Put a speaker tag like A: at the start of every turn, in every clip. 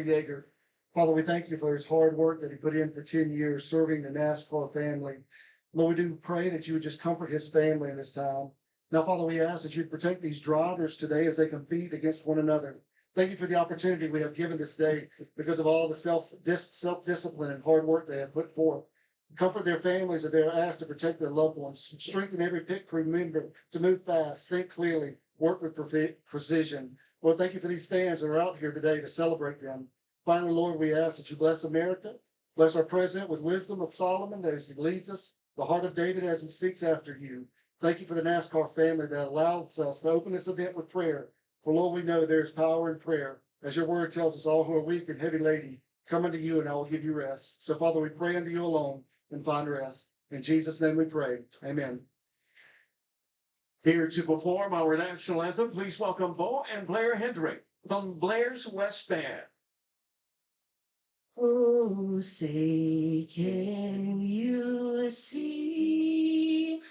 A: Yeager. Father, we thank you for his hard work that he put in for 10 years serving the NASCAR family. Lord, we do pray that you would just comfort his family in this time. Now, Father, we ask that you'd protect these drivers today as they compete against one another. Thank you for the opportunity we have given this day because of all the self-discipline and hard work they have put forth. Comfort their families as they are asked to protect their loved ones. Strengthen every pit crew member to move fast, think clearly, work with precision. Lord, thank you for these fans that are out here today to celebrate them. Finally, Lord, we ask that you bless America. Bless our president with wisdom of Solomon as he leads us, the heart of David as he seeks after you. Thank you for the NASCAR family that allows us to open this event with prayer. For Lord, we know there is power in prayer. As your word tells us, all who are weak and heavy laden, come unto you and I will give you rest. So, Father, we pray unto you alone and find rest. In Jesus' name we pray. Amen.
B: Here to perform our national anthem, please welcome Bo and Blair Hendrick from Blair's West Band.
C: Oh, say, can you see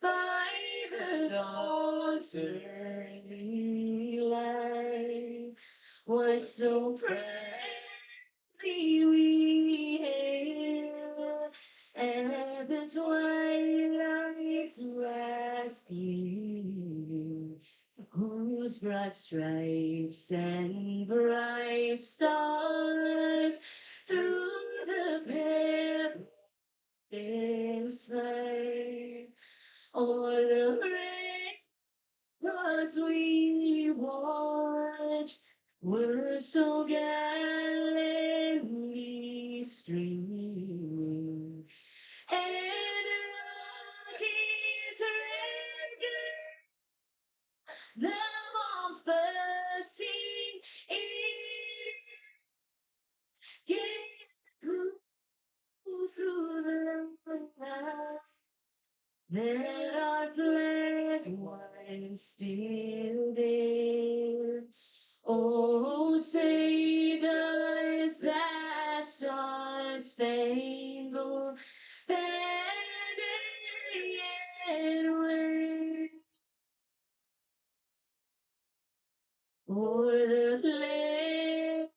C: by the dawn's early light what so proudly we hailed at the twilight's last gleam, whose broad stripes and bright stars through the perilous fight o'er the ramparts we watched were so gallantly streaming, and rockets red, the bombs bursting in, get through the night, that our flag was still there. Oh, say does that star-spangled banner yet wave o'er the land?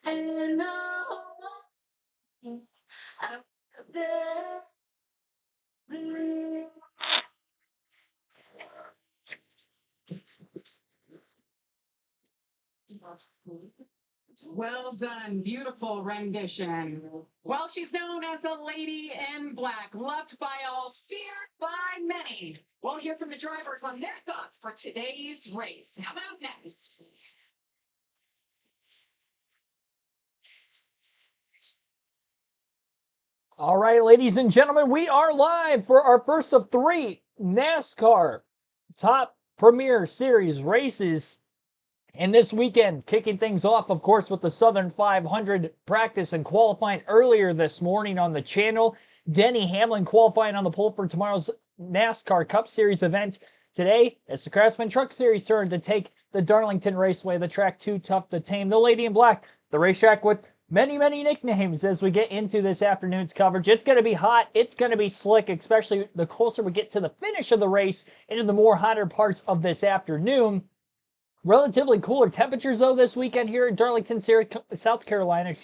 C: And the home of the green.
D: Well done. Beautiful rendition. Well, she's known as the Lady in Black, loved by all, feared by many. We'll hear from the drivers on their thoughts for today's race. How about next?
E: All right, ladies and gentlemen, we are live for our first of 3 NASCAR Top Premier Series races. And this weekend, kicking things off, of course, with the Southern 500 practice and qualifying earlier this morning on the channel. Denny Hamlin qualifying on the pole for tomorrow's NASCAR Cup Series event. Today, it's the Craftsman Truck Series turn to take the Darlington Raceway, the track too tough to tame. The Lady in Black, the racetrack with many, many nicknames as we get into this afternoon's coverage. It's going to be hot. It's going to be slick, especially the closer we get to the finish of the race into the more hotter parts of this afternoon. Relatively cooler temperatures, though, this weekend here in Darlington, South Carolina,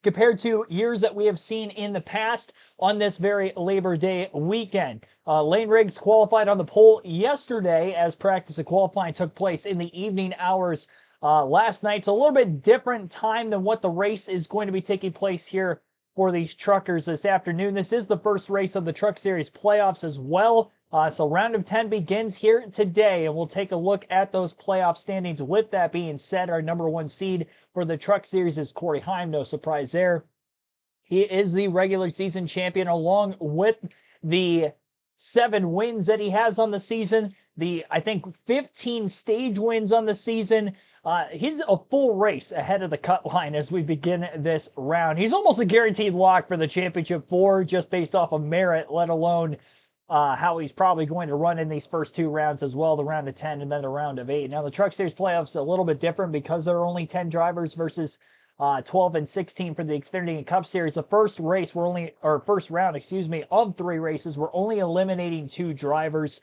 E: compared to years that we have seen in the past on this very Labor Day weekend. Lane Riggs qualified on the pole yesterday as practice and qualifying took place in the evening hours last night. It's a little bit different time than what the race is going to be taking place here for these truckers this afternoon. This is the first race of the Truck Series playoffs as well. So round of 10 begins here today, and we'll take a look at those playoff standings. With that being said, our number 1 seed for the Truck Series is Corey Heim. No surprise there. He is the regular season champion, along with the 7 wins that he has on the season. I think 15 stage wins on the season. He's a full race ahead of the cut line as we begin this round. He's almost a guaranteed lock for the championship 4, just based off of merit, let alone how he's probably going to run in these first 2 rounds as well, the round of 10 and then the round of 8. Now, the Truck Series playoffs are a little bit different because there are only 10 drivers versus 12 and 16 for the Xfinity and Cup Series. The first round, of 3 races, we're only eliminating 2 drivers.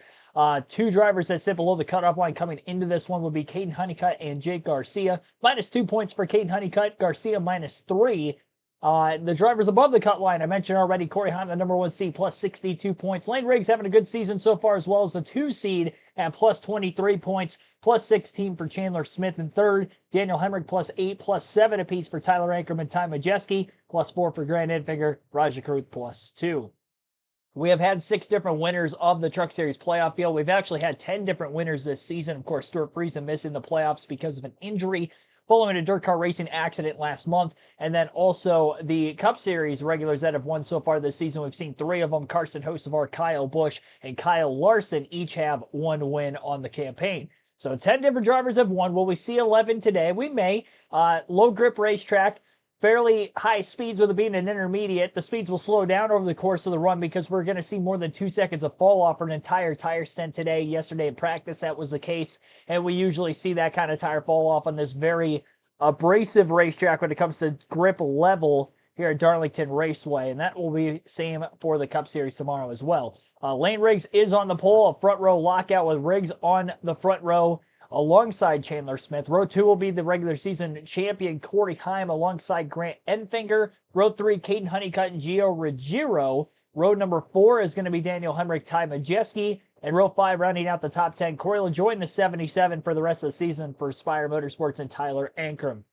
E: Two drivers that sit below the cutoff line coming into this one would be Caden Honeycutt and Jake Garcia. -2 points for Caden Honeycutt. Garcia -3. The drivers above the cut line, I mentioned already, Corey Heim, the number 1 seed, +62 points. Lane Riggs having a good season so far, as well as the 2 seed at +23 points, +16 for Chandler Smith in third. Daniel Hemrick +8, +7 apiece for Tyler Ankerman, Ty Majeski, +4 for Grant Enfinger, Raja Kruth +2. We have had 6 different winners of the Truck Series playoff field. We've actually had 10 different winners this season. Of course, Stuart Friesen missing the playoffs because of an injury following a dirt car racing accident last month. And then also the Cup Series regulars that have won so far this season. We've seen 3 of them, Karsten Hocevar, Kyle Busch, and Kyle Larson, each have 1 win on the campaign. So 10 different drivers have won. Will we see 11 today? We may. Low grip racetrack, fairly high speeds with it being an intermediate. The speeds will slow down over the course of the run because we're going to see more than 2 seconds of fall off for an entire tire stint today. Yesterday in practice, that was the case. And we usually see that kind of tire fall off on this very abrasive racetrack when it comes to grip level here at Darlington Raceway. And that will be same for the Cup Series tomorrow as well. Lane Riggs is on the pole, a front row lockout with Riggs on the front row alongside Chandler Smith. Row 2 will be the regular season champion Corey Heim alongside Grant Enfinger. Row 3, Caden Honeycutt and Gio Ruggiero. Row number 4 is going to be Daniel Hemrick, Ty Majeski. And row 5, rounding out the top 10, Corey LaJoy in the 77 for the rest of the season for Spire Motorsports and Tyler Ankrum.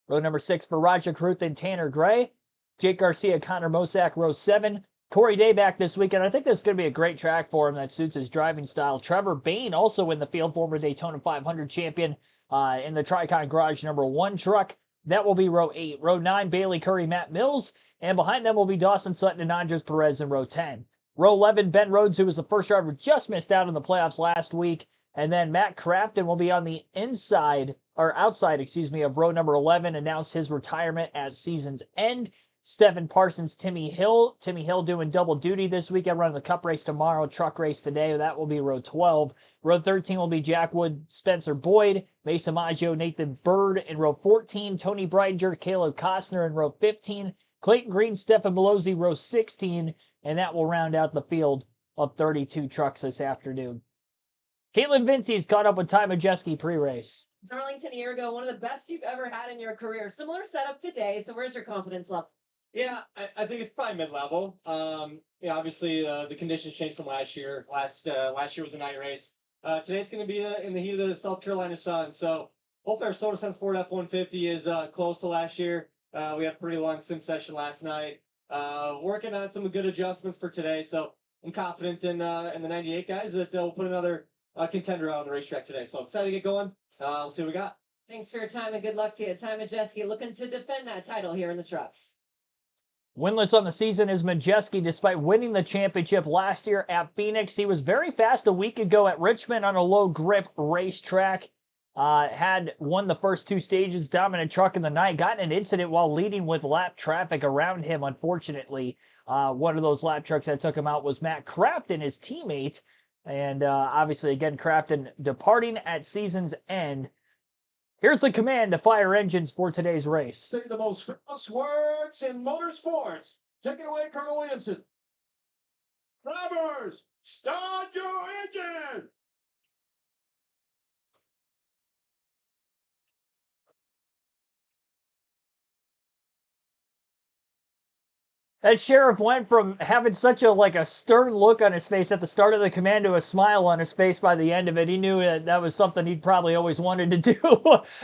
E: Row number 6 for Raja Kruth and Tanner Gray. Jake Garcia, Connor Mosack, row 7. Corey Day back this weekend. I think this is going to be a great track for him that suits his driving style. Trevor Bain also in the field, former Daytona 500 champion in the Tricon Garage number 1 truck. That will be row 8. Row 9, Bailey Curry, Matt Mills. And behind them will be Dawson Sutton and Andres Perez in row 10. Row 11, Ben Rhodes, who was the first driver, just missed out in the playoffs last week. And then Matt Crafton will be on the outside, of row number 11, announced his retirement at season's end. Stephen Parsons, Timmy Hill. Timmy Hill doing double duty this weekend, running the Cup race tomorrow, truck race today. That will be row 12. Row 13 will be Jack Wood, Spencer Boyd, Mason Maggio, Nathan Bird. In row 14, Tony Breidinger, Caleb Costner. In row 15, Clayton Green, Stefan Malozzi, row 16. And that will round out the field of 32 trucks this afternoon. Caitlin Vincey's caught up with Ty Majeski pre-race.
F: Darlington a year ago, one of the best you've ever had in your career. Similar setup today, so where's your confidence level?
G: Yeah, I think it's probably mid-level. Obviously the conditions changed from last year. Last year was a night race. Today's going to be in the heat of the South Carolina sun. So hopefully our Soda Sun Sport F-150 is close to last year. We had a pretty long sim session last night. Working on some good adjustments for today. So I'm confident in the 98 guys that we'll put another contender out on the racetrack today. So I'm excited to get going. We'll see what we got.
F: Thanks for your time and good luck to you. Ty Majeski looking to defend that title here in the trucks.
E: Winless on the season is Majeski, despite winning the championship last year at Phoenix. He was very fast a week ago at Richmond on a low grip racetrack. Had won the first 2 stages, dominant truck in the night, got in an incident while leading with lap traffic around him, unfortunately. One of those lap trucks that took him out was Matt Crafton, his teammate. And obviously, again, Crafton departing at season's end. Here's the command to fire engines for today's race.
B: Say the most famous words in motorsports. Take it away, Colonel Williamson. Drivers, start your engine.
E: As Sheriff went from having such a stern look on his face at the start of the command to a smile on his face by the end of it, he knew that was something he'd probably always wanted to do.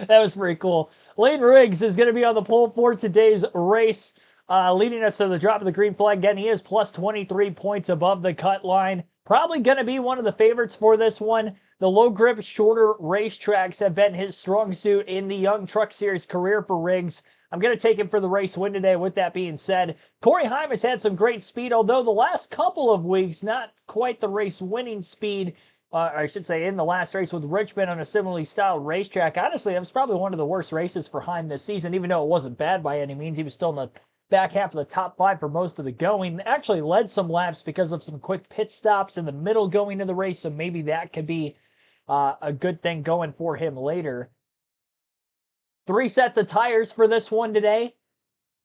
E: That was pretty cool. Lane Riggs is going to be on the pole for today's race, leading us to the drop of the green flag. Again, he is plus 23 points above the cut line. Probably going to be one of the favorites for this one. The low grip, shorter racetracks have been his strong suit in the Young Truck Series career for Riggs. I'm going to take him for the race win today. With that being said, Corey Heim has had some great speed, although the last couple of weeks, not quite the race winning speed, I should say in the last race with Richmond on a similarly styled racetrack. Honestly, that was probably one of the worst races for Heim this season, even though it wasn't bad by any means. He was still in the back half of the top 5 for most of the going. Actually led some laps because of some quick pit stops in the middle going into the race, so maybe that could be a good thing going for him later. 3 sets of tires for this one today,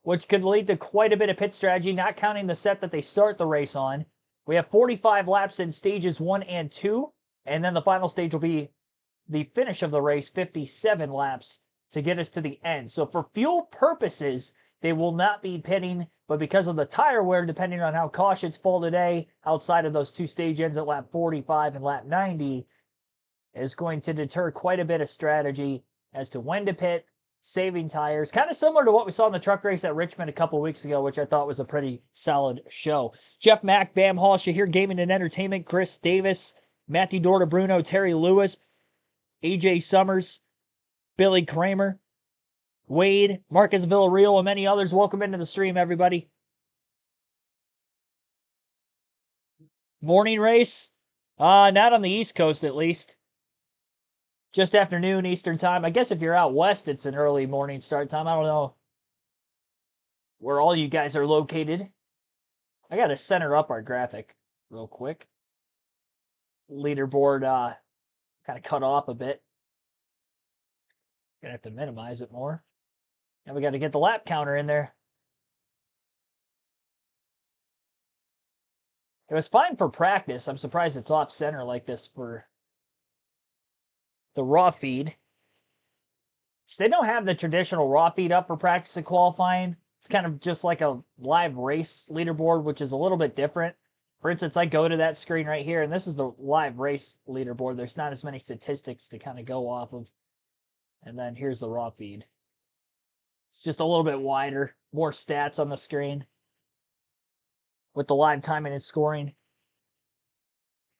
E: which could lead to quite a bit of pit strategy, not counting the set that they start the race on. We have 45 laps in stages 1 and 2, and then the final stage will be the finish of the race, 57 laps to get us to the end. So for fuel purposes, they will not be pitting, but because of the tire wear, depending on how cautions fall today, outside of those 2 stage ends at lap 45 and lap 90, is going to deter quite a bit of strategy as to when to pit, saving tires. Kind of similar to what we saw in the truck race at Richmond a couple weeks ago, which I thought was a pretty solid show. Jeff Mack, Bam Hall, Shahir Gaming and Entertainment, Chris Davis, Matthew Dorta Bruno, Terry Lewis, AJ Summers, Billy Kramer, Wade, Marcus Villarreal, and many others. Welcome into the stream, everybody. Morning race? Not on the East Coast, at least. Just afternoon Eastern time. I guess if you're out west, it's an early morning start time. I don't know where all you guys are located. I got to center up our graphic real quick. Leaderboard kind of cut off a bit. Gonna have to minimize it more. And we got to get the lap counter in there. It was fine for practice. I'm surprised it's off center like this for the raw feed. So they don't have the traditional raw feed up for practice and qualifying. It's kind of just like a live race leaderboard, which is a little bit different. For instance, I go to that screen right here, and this is the live race leaderboard. There's not as many statistics to kind of go off of. And then here's the raw feed. It's just a little bit wider, more stats on the screen with the live timing and scoring.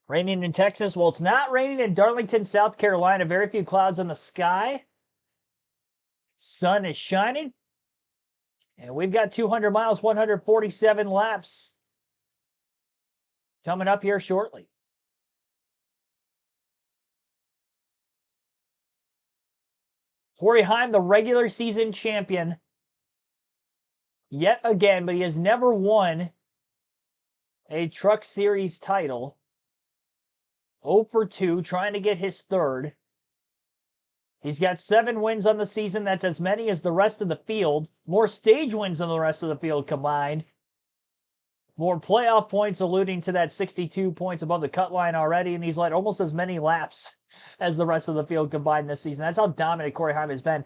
E: Raining in Texas. Well, it's not raining in Darlington, South Carolina. Very few clouds in the sky. Sun is shining. And we've got 200 miles, 147 laps coming up here shortly. Corey Heim, the regular season champion, yet again, but he has never won a Truck Series title. 0 for 2, trying to get his third. He's got 7 wins on the season. That's as many as the rest of the field. More stage wins than the rest of the field combined. More playoff points, alluding to that 62 points above the cut line already. And he's led almost as many laps as the rest of the field combined this season. That's how dominant Corey Heim has been.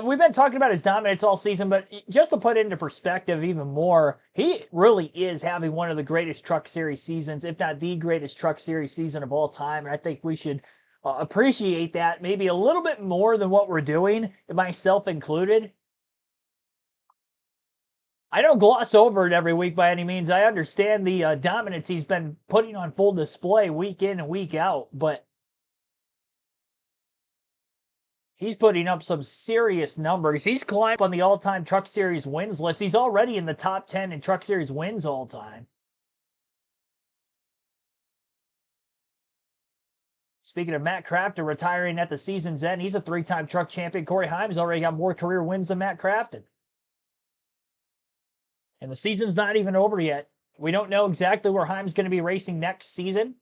E: We've been talking about his dominance all season, but just to put it into perspective even more, he really is having one of the greatest Truck Series seasons, if not the greatest Truck Series season of all time. And I think we should appreciate that maybe a little bit more than what we're doing, myself included. I don't gloss over it every week by any means. I understand the dominance he's been putting on full display week in and week out, but he's putting up some serious numbers. He's climbed on the all-time Truck Series wins list. He's already in the top 10 in Truck Series wins all time. Speaking of Matt Crafton retiring at the season's end, he's a 3-time truck champion. Corey Heim's already got more career wins than Matt Crafton. And the season's not even over yet. We don't know exactly where Heim's going to be racing next season.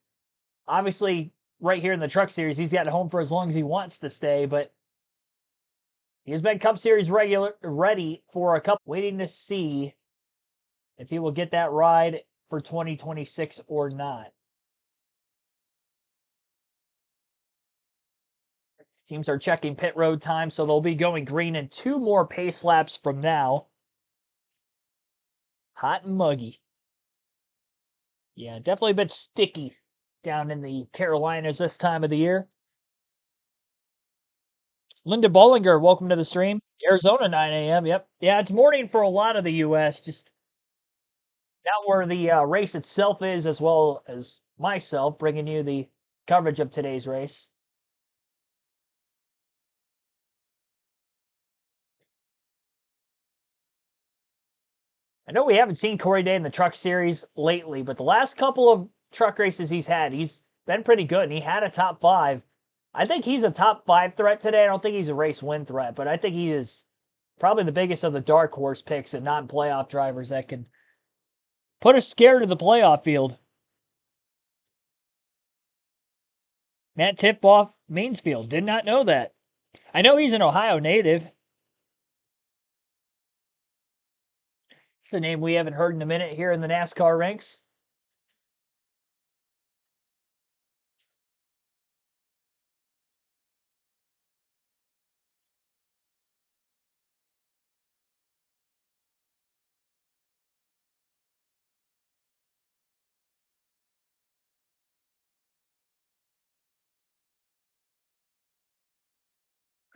E: Obviously, right here in the Truck Series, he's got a home for as long as he wants to stay, but he has been Cup Series ready for a couple, waiting to see if he will get that ride for 2026 or not. Teams are checking pit road time, so they'll be going green in 2 more pace laps from now. Hot and muggy. Yeah, definitely a bit sticky down in the Carolinas this time of the year. Linda Bollinger, welcome to the stream. Arizona, 9 a.m. Yep. Yeah, it's morning for a lot of the U.S., just not where the race itself is, as well as myself, bringing you the coverage of today's race. I know we haven't seen Corey Day in the Truck Series lately, but the last couple of truck races he's had, he's been pretty good, and he had a top 5. I think he's a top 5 threat today. I don't think he's a race win threat, but I think he is probably the biggest of the dark horse picks and non-playoff drivers that can put a scare to the playoff field. Matt Tipoff, Mainsfield. Did not know that. I know he's an Ohio native. It's a name we haven't heard in a minute here in the NASCAR ranks.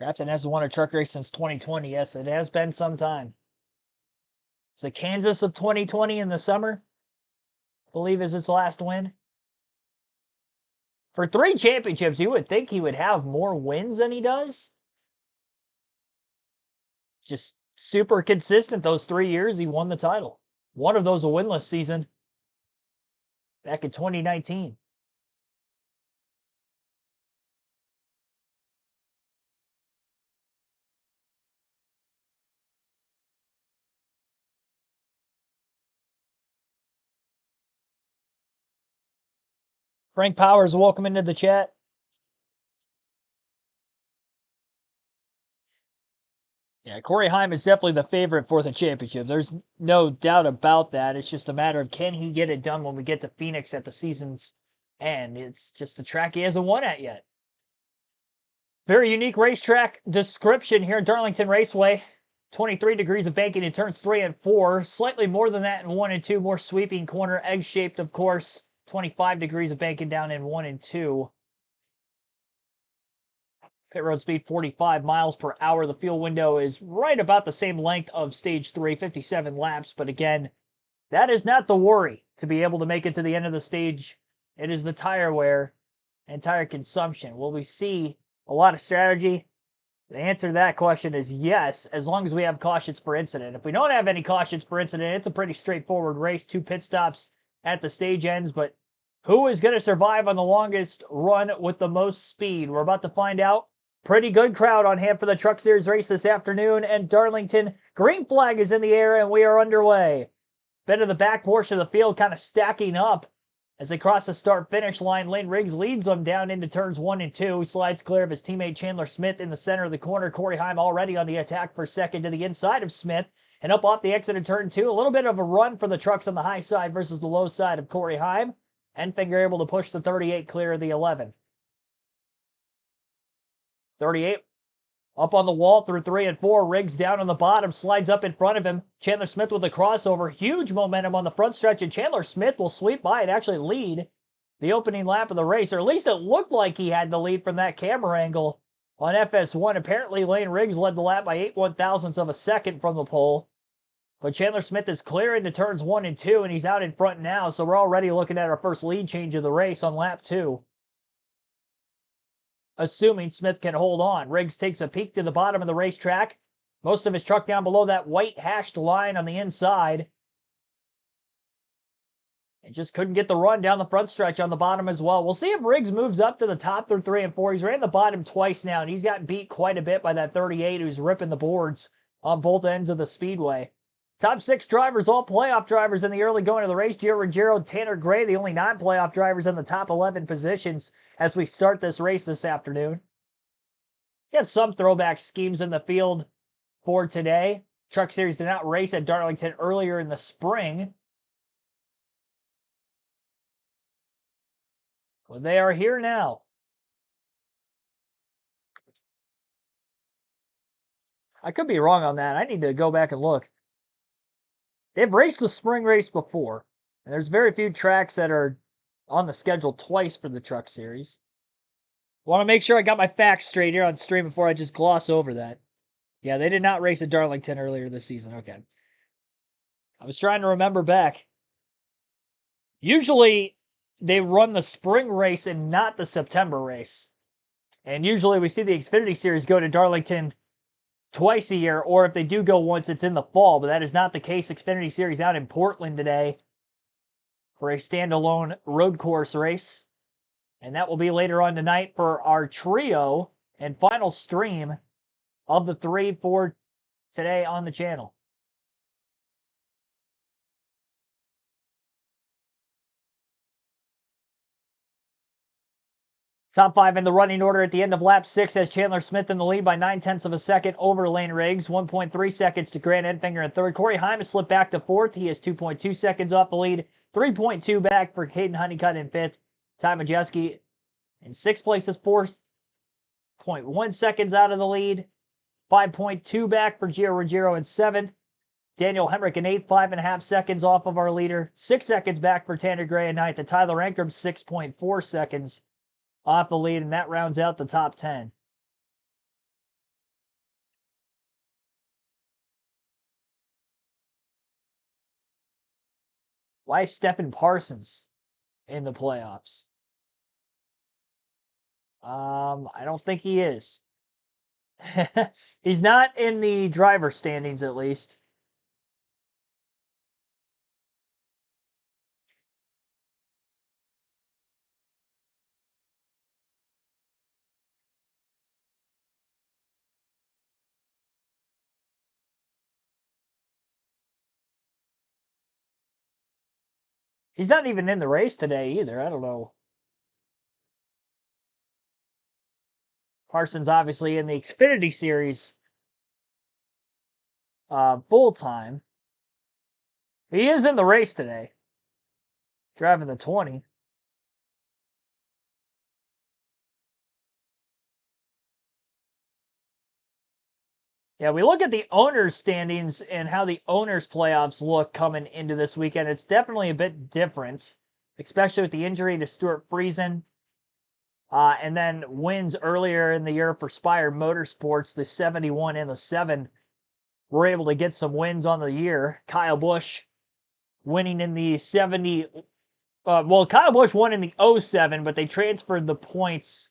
E: Craftsman hasn't won a truck race since 2020. Yes, it has been some time. It's the Kansas of 2020 in the summer, I believe, is its last win. For 3 championships, you would think he would have more wins than he does. Just super consistent those 3 years he won the title. One of those a winless season back in 2019. Frank Powers, welcome into the chat. Yeah, Corey Heim is definitely the favorite for the championship. There's no doubt about that. It's just a matter of can he get it done when we get to Phoenix at the season's end. It's just a track he hasn't won at yet. Very unique racetrack description here at Darlington Raceway. 23 degrees of banking in turns 3 and 4. Slightly more than that in 1 and 2. More sweeping corner, egg-shaped, of course. 25 degrees of banking down in 1 and 2. Pit road speed 45 miles per hour. The fuel window is right about the same length of stage 3, 57 laps. But again, that is not the worry to be able to make it to the end of the stage. It is the tire wear and tire consumption. Will we see a lot of strategy? The answer to that question is yes, as long as we have cautions per incident. If we don't have any cautions per incident, it's a pretty straightforward race. 2 pit stops at the stage ends, but who is going to survive on the longest run with the most speed? We're about to find out. Pretty good crowd on hand for the Truck Series race this afternoon, and Darlington, green flag is in the air, and we are underway. Bit of the back portion of the field kind of stacking up as they cross the start-finish line. Lane Riggs leads them down into turns 1 and 2. He slides clear of his teammate Chandler Smith in the center of the corner. Corey Heim already on the attack for second to the inside of Smith, and up off the exit of turn 2. A little bit of a run for the trucks on the high side versus the low side of Corey Heim. Enfinger able to push the 38 clear of the 11. 38 up on the wall through 3 and 4. Riggs down on the bottom, slides up in front of him. Chandler Smith with a crossover. Huge momentum on the front stretch, and Chandler Smith will sweep by and actually lead the opening lap of the race, or at least it looked like he had the lead from that camera angle on FS1. Apparently, Lane Riggs led the lap by 8/1000ths of a second from the pole. But Chandler Smith is clear into turns 1 and 2, and he's out in front now, so we're already looking at our first lead change of the race on lap 2. Assuming Smith can hold on. Riggs takes a peek to the bottom of the racetrack. Most of his truck down below that white hashed line on the inside. And just couldn't get the run down the front stretch on the bottom as well. We'll see if Riggs moves up to the top through 3 and 4. He's ran the bottom twice now, and he's gotten beat quite a bit by that 38 who's ripping the boards on both ends of the speedway. Top 6 drivers, all playoff drivers in the early going of the race. Gio Ruggiero, Tanner Gray, the only non-playoff drivers in the top 11 positions as we start this race this afternoon. Got some throwback schemes in the field for today. Truck Series did not race at Darlington earlier in the spring. Well, they are here now. I could be wrong on that. I need to go back and look. They've raced the spring race before, and there's very few tracks that are on the schedule twice for the Truck Series. Want to make sure I got my facts straight here on stream before I just gloss over that. Yeah, they did not race at Darlington earlier this season. Okay. I was trying to remember back. Usually, they run the spring race and not the September race. And usually we see the Xfinity Series go to Darlington twice a year, or if they do go once, it's in the fall, but that is not the case. Xfinity Series out in Portland today for a standalone road course race, and that will be later on tonight for our trio and final stream of the 3 for today on the channel. Top 5 in the running order at the end of lap 6 has Chandler Smith in the lead by 9/10 of a second over Lane Riggs. 1.3 seconds to Grant Enfinger in third. Corey Heim has slipped back to fourth. He is 2.2 seconds off the lead. 3.2 back for Caden Honeycutt in fifth. Ty Majeski in sixth place is 4.1 seconds out of the lead. 5.2 back for Gio Ruggiero in seventh. Daniel Hemrick in eighth, 5.5 seconds off of our leader. 6 seconds back for Tanner Gray in ninth. And Tyler Ankrum, 6.4 seconds off the lead, and that rounds out the top 10. Why is Stephen Parsons in the playoffs? I don't think he is. He's not in the driver standings, at least. He's not even in the race today either. I don't know. Parsons obviously in the Xfinity Series full time. He is in the race today, driving the 20. Yeah, we look at the owners' standings and how the owners' playoffs look coming into this weekend. It's definitely a bit different, especially with the injury to Stuart Friesen. And then wins earlier in the year for Spire Motorsports, the 71 and the 7. Were able to get some wins on the year. Kyle Busch winning in the 70. Kyle Busch won in the 07, but they transferred the points,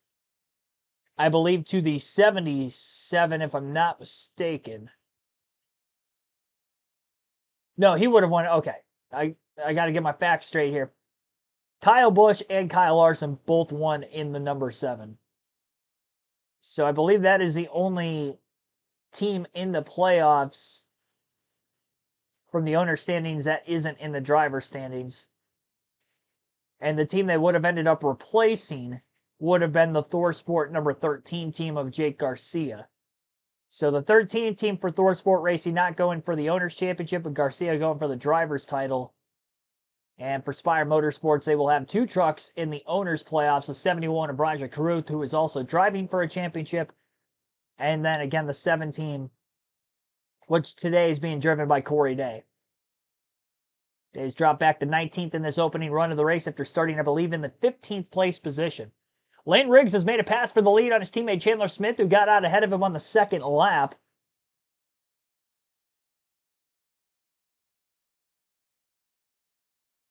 E: I believe, to the 77, if I'm not mistaken. No, he would have won. Okay. I got to get my facts straight here. Kyle Busch and Kyle Larson both won in the number 7. So I believe that is the only team in the playoffs from the owner standings that isn't in the driver standings. And the team they would have ended up replacing would have been the ThorSport number 13 team of Jake Garcia. So the 13 team for ThorSport Racing not going for the Owners' Championship, but Garcia going for the driver's title. And for Spire Motorsports, they will have 2 trucks in the Owners' playoffs, a 71 of Braja Carruth, who is also driving for a championship. And then again, the 7 team, which today is being driven by Corey Day. He's dropped back to 19th in this opening run of the race after starting, I believe, in the 15th place position. Lane Riggs has made a pass for the lead on his teammate Chandler Smith, who got out ahead of him on the second lap.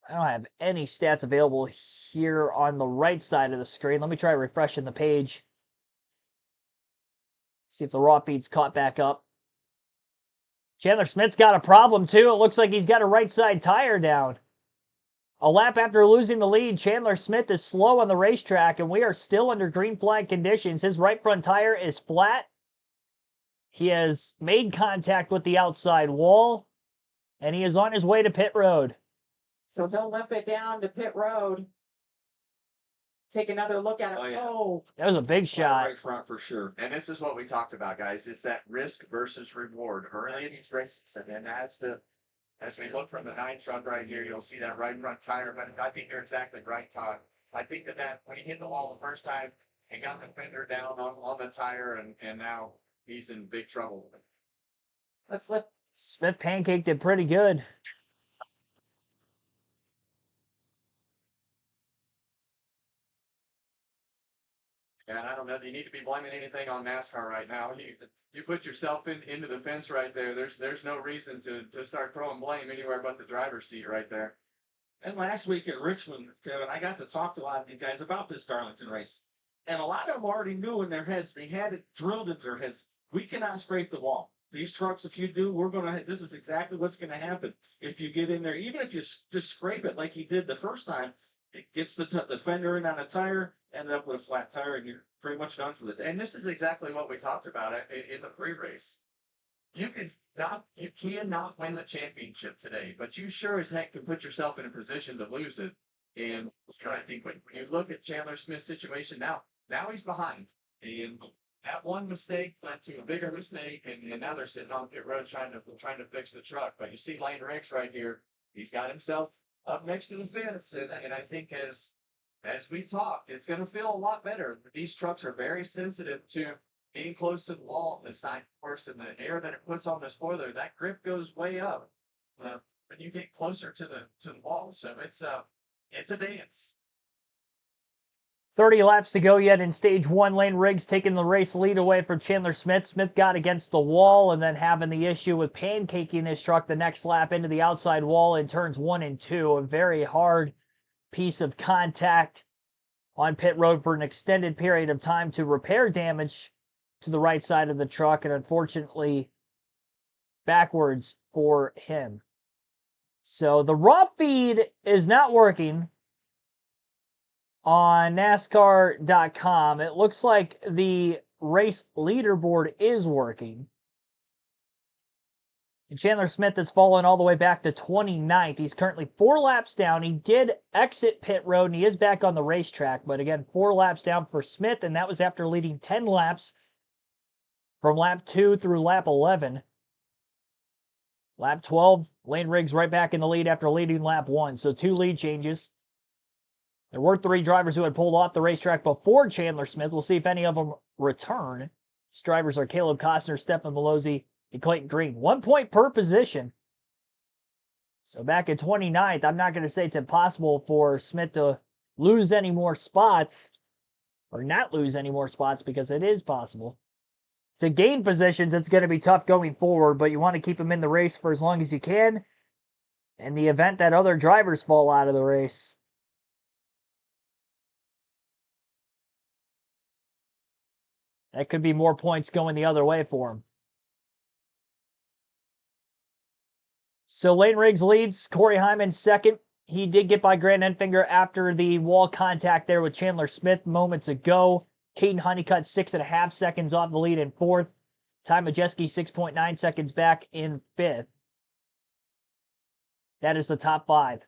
E: I don't have any stats available here on the right side of the screen. Let me try refreshing the page. See if the raw feed's caught back up. Chandler Smith's got a problem too. It looks like he's got a right side tire down. A lap after losing the lead, Chandler Smith is slow on the racetrack, and we are still under green flag conditions. His right front tire is flat. He has made contact with the outside wall, and he is on his way to pit road.
D: So he'll limp it down to pit road. Take another look at it.
B: Oh, yeah.
D: Oh,
E: That was a big shot.
B: Right front for sure. And this is what we talked about, guys. It's that risk versus reward early in these races. And then as we look from the 9 truck right here, you'll see that right front tire. But I think you're exactly right, Todd. I think that when he hit the wall the first time, he got the fender down on the tire, and now he's in big trouble.
D: let's let
E: Smith pancaked it pretty good.
B: And I don't know, do you need to be blaming anything on NASCAR right now? You put yourself into the fence right there. There's no reason to start throwing blame anywhere but the driver's seat right there.
H: And last week at Richmond, Kevin, I got to talk to a lot of these guys about this Darlington race. And a lot of them already knew in their heads, they had it drilled into their heads. We cannot scrape the wall. These trucks, if you do, this is exactly what's going to happen. If you get in there, even if you just scrape it like he did the first time, it gets the fender in on a tire, end up with a flat tire, and you're pretty much done for the day.
B: And this is exactly what we talked about in the pre-race. You cannot win the championship today, but you sure as heck can put yourself in a position to lose it. And I think when you look at Chandler Smith's situation now he's behind. And that one mistake led to a bigger mistake, and now they're sitting on pit road trying to fix the truck. But you see Lane Riggs right here, he's got himself up next to the fence, and I think as we talked, it's going to feel a lot better. These trucks are very sensitive to being close to the wall on this side, of course, and the air that it puts on the spoiler, that grip goes way up when you get closer to the wall. So it's a dance.
E: 30 laps to go yet in stage one. Lane Riggs taking the race lead away from Chandler Smith. Smith got against the wall and then having the issue with pancaking his truck the next lap into the outside wall in turns 1 and 2. A very hard piece of contact on pit road for an extended period of time to repair damage to the right side of the truck, and unfortunately backwards for him. So the raw feed is not working on NASCAR.com. It looks like the race leaderboard is working. And Chandler Smith has fallen all the way back to 29th. He's currently 4 laps down. He did exit pit road, and he is back on the racetrack. But again, 4 laps down for Smith, and that was after leading 10 laps from lap 2 through lap 11. Lap 12, Lane Riggs right back in the lead after leading lap 1. So 2 lead changes. There were 3 drivers who had pulled off the racetrack before Chandler Smith. We'll see if any of them return. These drivers are Caleb Costner, Stefan Malozzi, and Clayton Green. 1 point per position. So back at 29th, I'm not going to say it's impossible for Smith to lose any more spots, or not lose any more spots, because it is possible. To gain positions, it's going to be tough going forward, but you want to keep him in the race for as long as you can. In the event that other drivers fall out of the race, that could be more points going the other way for him. So Lane Riggs leads, Corey Hyman second. He did get by Grant Enfinger after the wall contact there with Chandler Smith moments ago. Caden Honeycutt 6.5 seconds off the lead in 4th. Ty Majeski 6.9 seconds back in 5th. That is the top 5.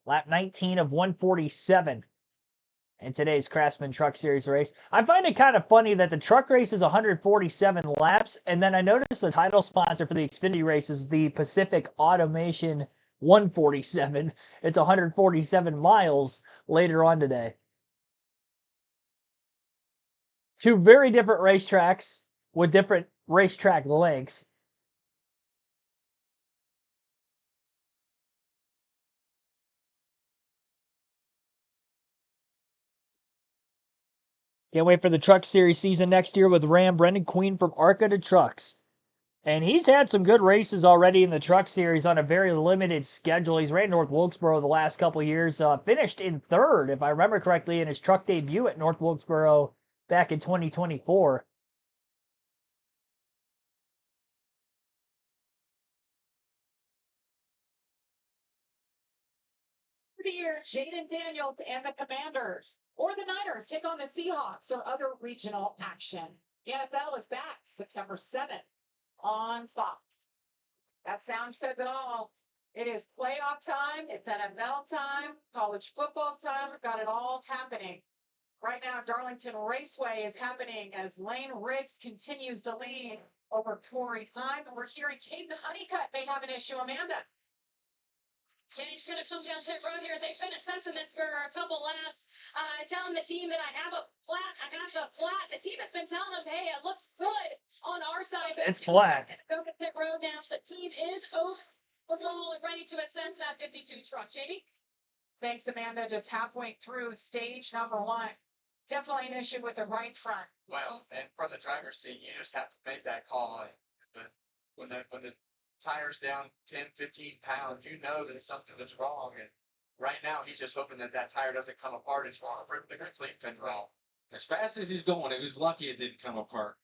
E: Lap 19 of 147 in today's Craftsman Truck Series race. I find it kind of funny that the truck race is 147 laps, and then I noticed the title sponsor for the Xfinity race is the Pacific Automation 147. It's 147 miles later on today. 2 very different racetracks with different racetrack lengths. Can't wait for the Truck Series season next year with Ram Brendan Queen from Arca to Trucks. And he's had some good races already in the Truck Series on a very limited schedule. He's ran North Wilkesboro the last couple of years. Finished in 3rd, if I remember correctly, in his truck debut at North Wilkesboro back in 2024.
D: Here, Jaden Daniels and the Commanders, or the Niners take on the Seahawks, or other regional action. The NFL is back September 7th on Fox. That sound says it all. It is playoff time, it's NFL time, college football time. We've got it all happening. Right now, Darlington Raceway is happening as Lane Riggs continues to lead over Corey Heim. We're hearing Caden Honeycutt may have an issue. Amanda.
C: And he's going to come down pit road here. They've been at Pessimist for a couple laps. Telling the team that I have a flat. I got the flat. The team has been telling them, hey, it looks good on our side. But
E: It's flat.
C: Go to pit road now. The team is overall ready to ascend that 52 truck. Jamie?
D: Thanks, Amanda. Just halfway through stage number 1. Definitely an issue with the right front.
B: Well, and from the driver's seat, you just have to make that call. When the tires down 10, 15 pounds, you know that something is wrong. And right now, he's just hoping that that tire doesn't come apart and rip the complete thing wrong.
H: As fast as he's going, he was lucky it didn't come apart.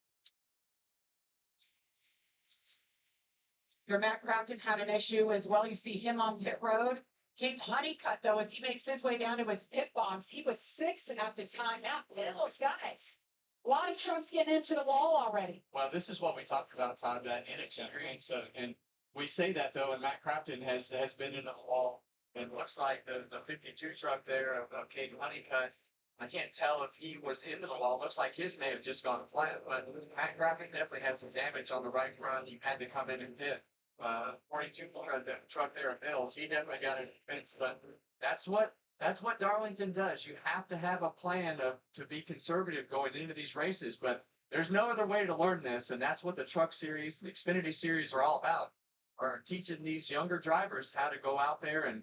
D: Your Matt Crafton had an issue as well. You see him on pit road. Caden Honeycutt, though, as he makes his way down to his pit box, he was 6th at the time. Now, those guys. A lot of trucks getting into the wall already.
B: Well, this is what we talked about, Todd, that inexperience. And we say that, though, and Matt Crafton has been in the wall. It looks like the 52 truck there of Caden Honeycutt, I can't tell if he was into the wall. It looks like his may have just gone flat, but Matt Crafton definitely had some damage on the right front. He had to come in and hit. 42 truck there at Mills, he definitely got an offense, but that's what Darlington does. You have to have a plan to be conservative going into these races, but there's no other way to learn this, and that's what the Truck Series, the Xfinity Series are all about, are teaching these younger drivers how to go out there and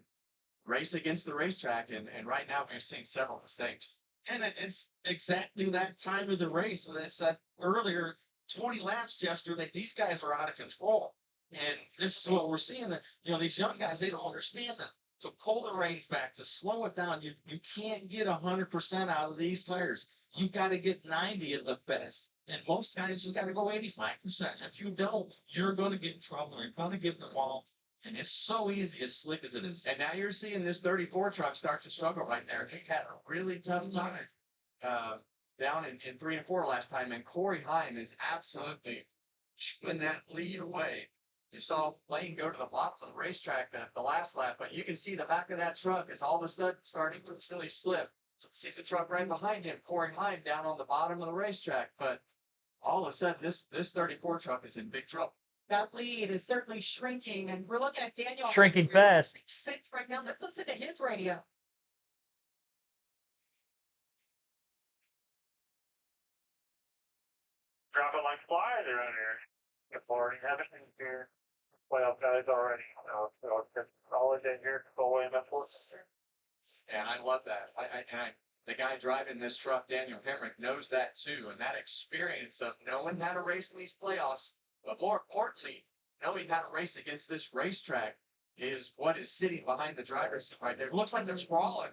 B: race against the racetrack, and right now we've seen several mistakes.
H: And it's exactly that time of the race. As I said earlier, 20 laps yesterday, these guys are out of control. And this is what we're seeing. That these young guys, they don't understand that. To pull the reins back, to slow it down, you can't get 100% out of these tires. You got to get 90 at the best. And most times you got to go 85%. If you don't, you're going to get in trouble. You're going to get in the wall. And it's so easy, as slick as it is.
B: And now you're seeing this 34 truck start to struggle right there. They had a really tough time down in 3 and 4 last time, and Corey Heim is absolutely chewing that lead away. You saw Lane go to the bottom of the racetrack the last lap, but you can see the back of that truck is all of a sudden starting to really slip. See the truck right behind him, Corey Heim, down on the bottom of the racetrack, but all of a sudden this 34 truck is in big trouble.
D: That lead is certainly shrinking, and we're looking at Daniel.
E: Shrinking fast.
D: Right now, let's listen to his radio.
I: Dropping like flies around here. If already haven't here. Playoff guys already. So it's solid in here all the way in Memphis.
B: And I love that. The guy driving this truck, Daniel Hemrick, knows that too. And that experience of knowing how to race in these playoffs, but more importantly, knowing how to race against this racetrack is what is sitting behind the driver's seat right there. It looks like they're crawling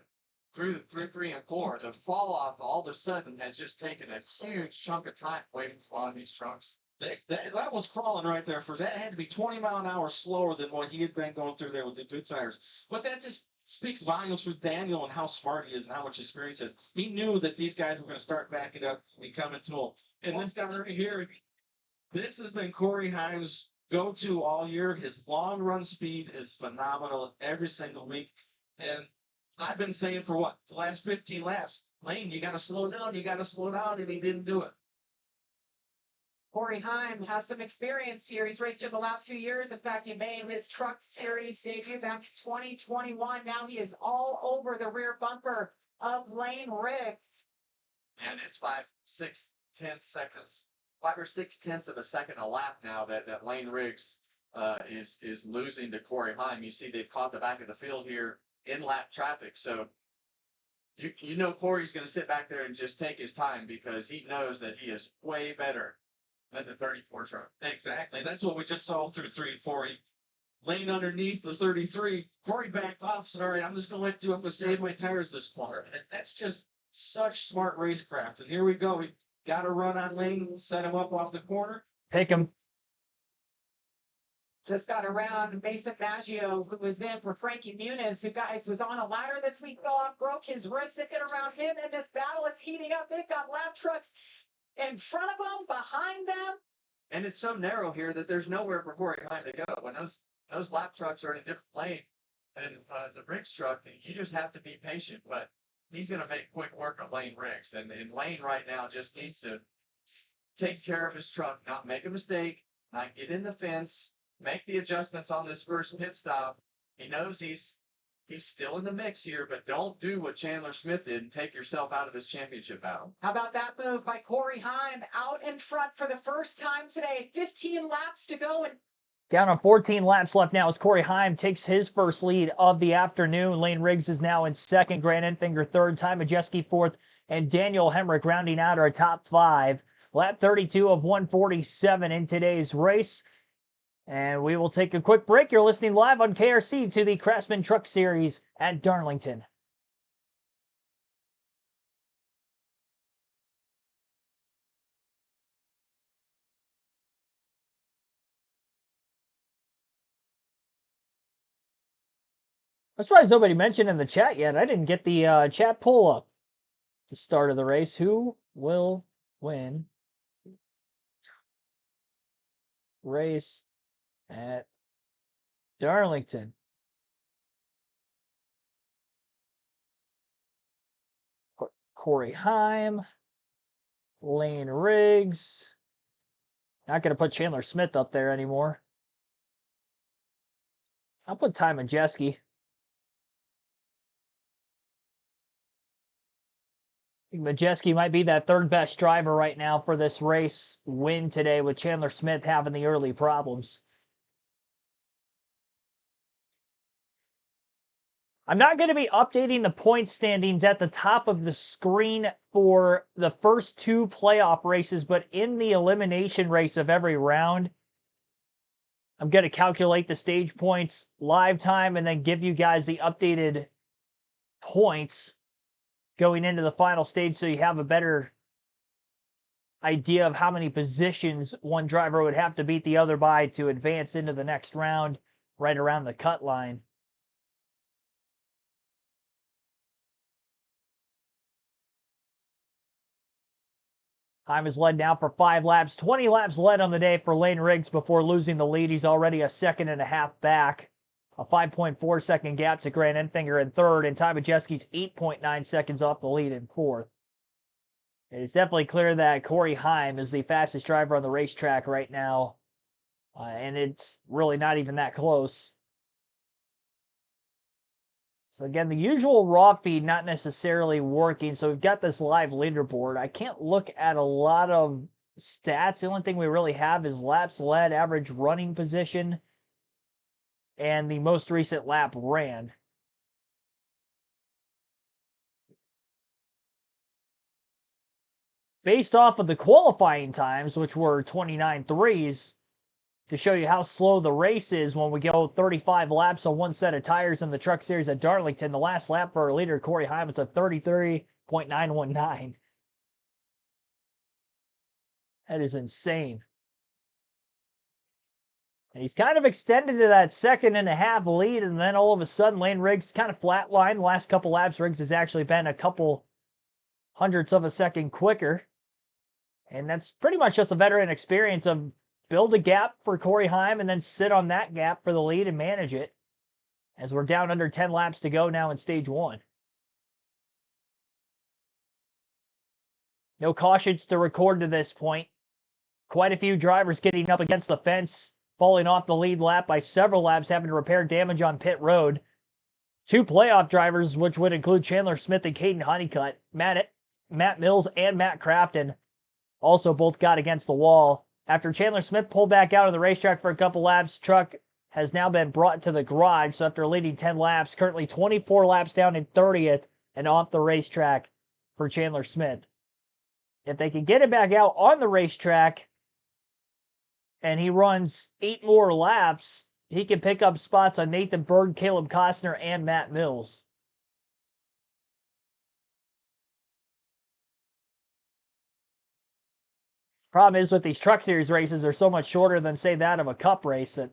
B: through 3 and 4. The fall off all of a sudden has just taken a huge chunk of time away from a lot of these trucks.
H: That was crawling right there. That had to be 20 mile an hour slower than what he had been going through there with the good tires. But that just speaks volumes for Daniel and how smart he is and how much experience he has. He knew that these guys were going to start backing up and becoming to him. And this guy right here, this has been Corey Heim's go-to all year. His long run speed is phenomenal every single week. And I've been saying for the last 15 laps, Lane, you got to slow down, and he didn't do it.
D: Corey Heim has some experience here. He's raced here the last few years. In fact, he made his Truck Series debut back in 2021. Now he is all over the rear bumper of Lane Riggs.
B: And it's 5 or 6 tenths of a second a lap now that Lane Riggs is losing to Corey Heim. You see they've caught the back of the field here in lap traffic. So you know Corey's going to sit back there and just take his time because he knows that he is way better than the 34 truck.
H: Exactly. That's what we just saw through 3 and 4. Lane underneath the 33. Corey backed off, said, all right, I'm just going to save my tires this corner. And that's just such smart racecraft. And here we go. We got a run on Lane, set him up off the corner.
E: Pick him.
D: Just got around Mason Maggio, who was in for Frankie Muniz, who was on a ladder this week, broke his wrist. They get around him in this battle. It's heating up. They've got lap trucks in front of them, behind them.
B: And it's so narrow here that there's nowhere for Corey Heim to go. When those lap trucks are in a different lane and the Riggs truck, you just have to be patient. But he's going to make quick work of Lane Riggs. And Lane right now just needs to take care of his truck, not make a mistake, not get in the fence, make the adjustments on this first pit stop. He knows he's still in the mix here, but don't do what Chandler Smith did and take yourself out of this championship battle.
D: How about that move by Corey Heim out in front for the first time today? 15 laps to go. And
E: down on 14 laps left now as Corey Heim takes his first lead of the afternoon. Lane Riggs is now in second, Grant Enfinger third, Ty Majeski fourth, and Daniel Hemrick rounding out our top 5. Lap 32 of 147 in today's race. And we will take a quick break. You're listening live on KRC to the Craftsman Truck Series at Darlington. I'm surprised nobody mentioned in the chat yet. I didn't get the chat pull up. The start of the race. Who will win race at Darlington? Corey Heim, Lane Riggs. Not going to put Chandler Smith up there anymore. I'll put Ty Majeski. Majeski might be that third best driver right now for this race win today, with Chandler Smith having the early problems. I'm not going to be updating the point standings at the top of the screen for the first 2 playoff races, but in the elimination race of every round, I'm going to calculate the stage points live time and then give you guys the updated points going into the final stage so you have a better idea of how many positions one driver would have to beat the other by to advance into the next round right around the cut line. Time is led now for 5 laps. 20 laps led on the day for Lane Riggs before losing the lead. He's already a 1.5 seconds back. A 5.4 second gap to Grant Enfinger in third, and Ty Majeski's 8.9 seconds off the lead in fourth. It's definitely clear that Corey Heim is the fastest driver on the racetrack right now, and it's really not even that close. So again, the usual raw feed not necessarily working, so we've got this live leaderboard. I can't look at a lot of stats. The only thing we really have is laps led, average running position, and the most recent lap ran. Based off of the qualifying times, which were 29.3s, to show you how slow the race is when we go 35 laps on one set of tires in the Truck Series at Darlington. The last lap for our leader, Corey Heim, is a 33.919. That is insane. And he's kind of extended to that 1.5 lead, and then all of a sudden, Lane Riggs kind of flatlined. The last couple laps, Riggs has actually been a couple hundredths of a second quicker. And that's pretty much just a veteran experience of build a gap for Corey Heim and then sit on that gap for the lead and manage it, as we're down under 10 laps to go now in stage 1. No cautions to record to this point. Quite a few drivers getting up against the fence, falling off the lead lap by several laps, having to repair damage on pit road. 2 playoff drivers, which would include Chandler Smith and Caden Honeycutt, Matt Mills and Matt Crafton, also both got against the wall. After Chandler Smith pulled back out of the racetrack for a couple laps, truck has now been brought to the garage. So after leading 10 laps, currently 24 laps down in 30th and off the racetrack for Chandler Smith. If they can get it back out on the racetrack and he runs 8 more laps, he can pick up spots on Nathan Berg, Caleb Costner, and Matt Mills. Problem is with these Truck Series races, they're so much shorter than, say, that of a Cup race, that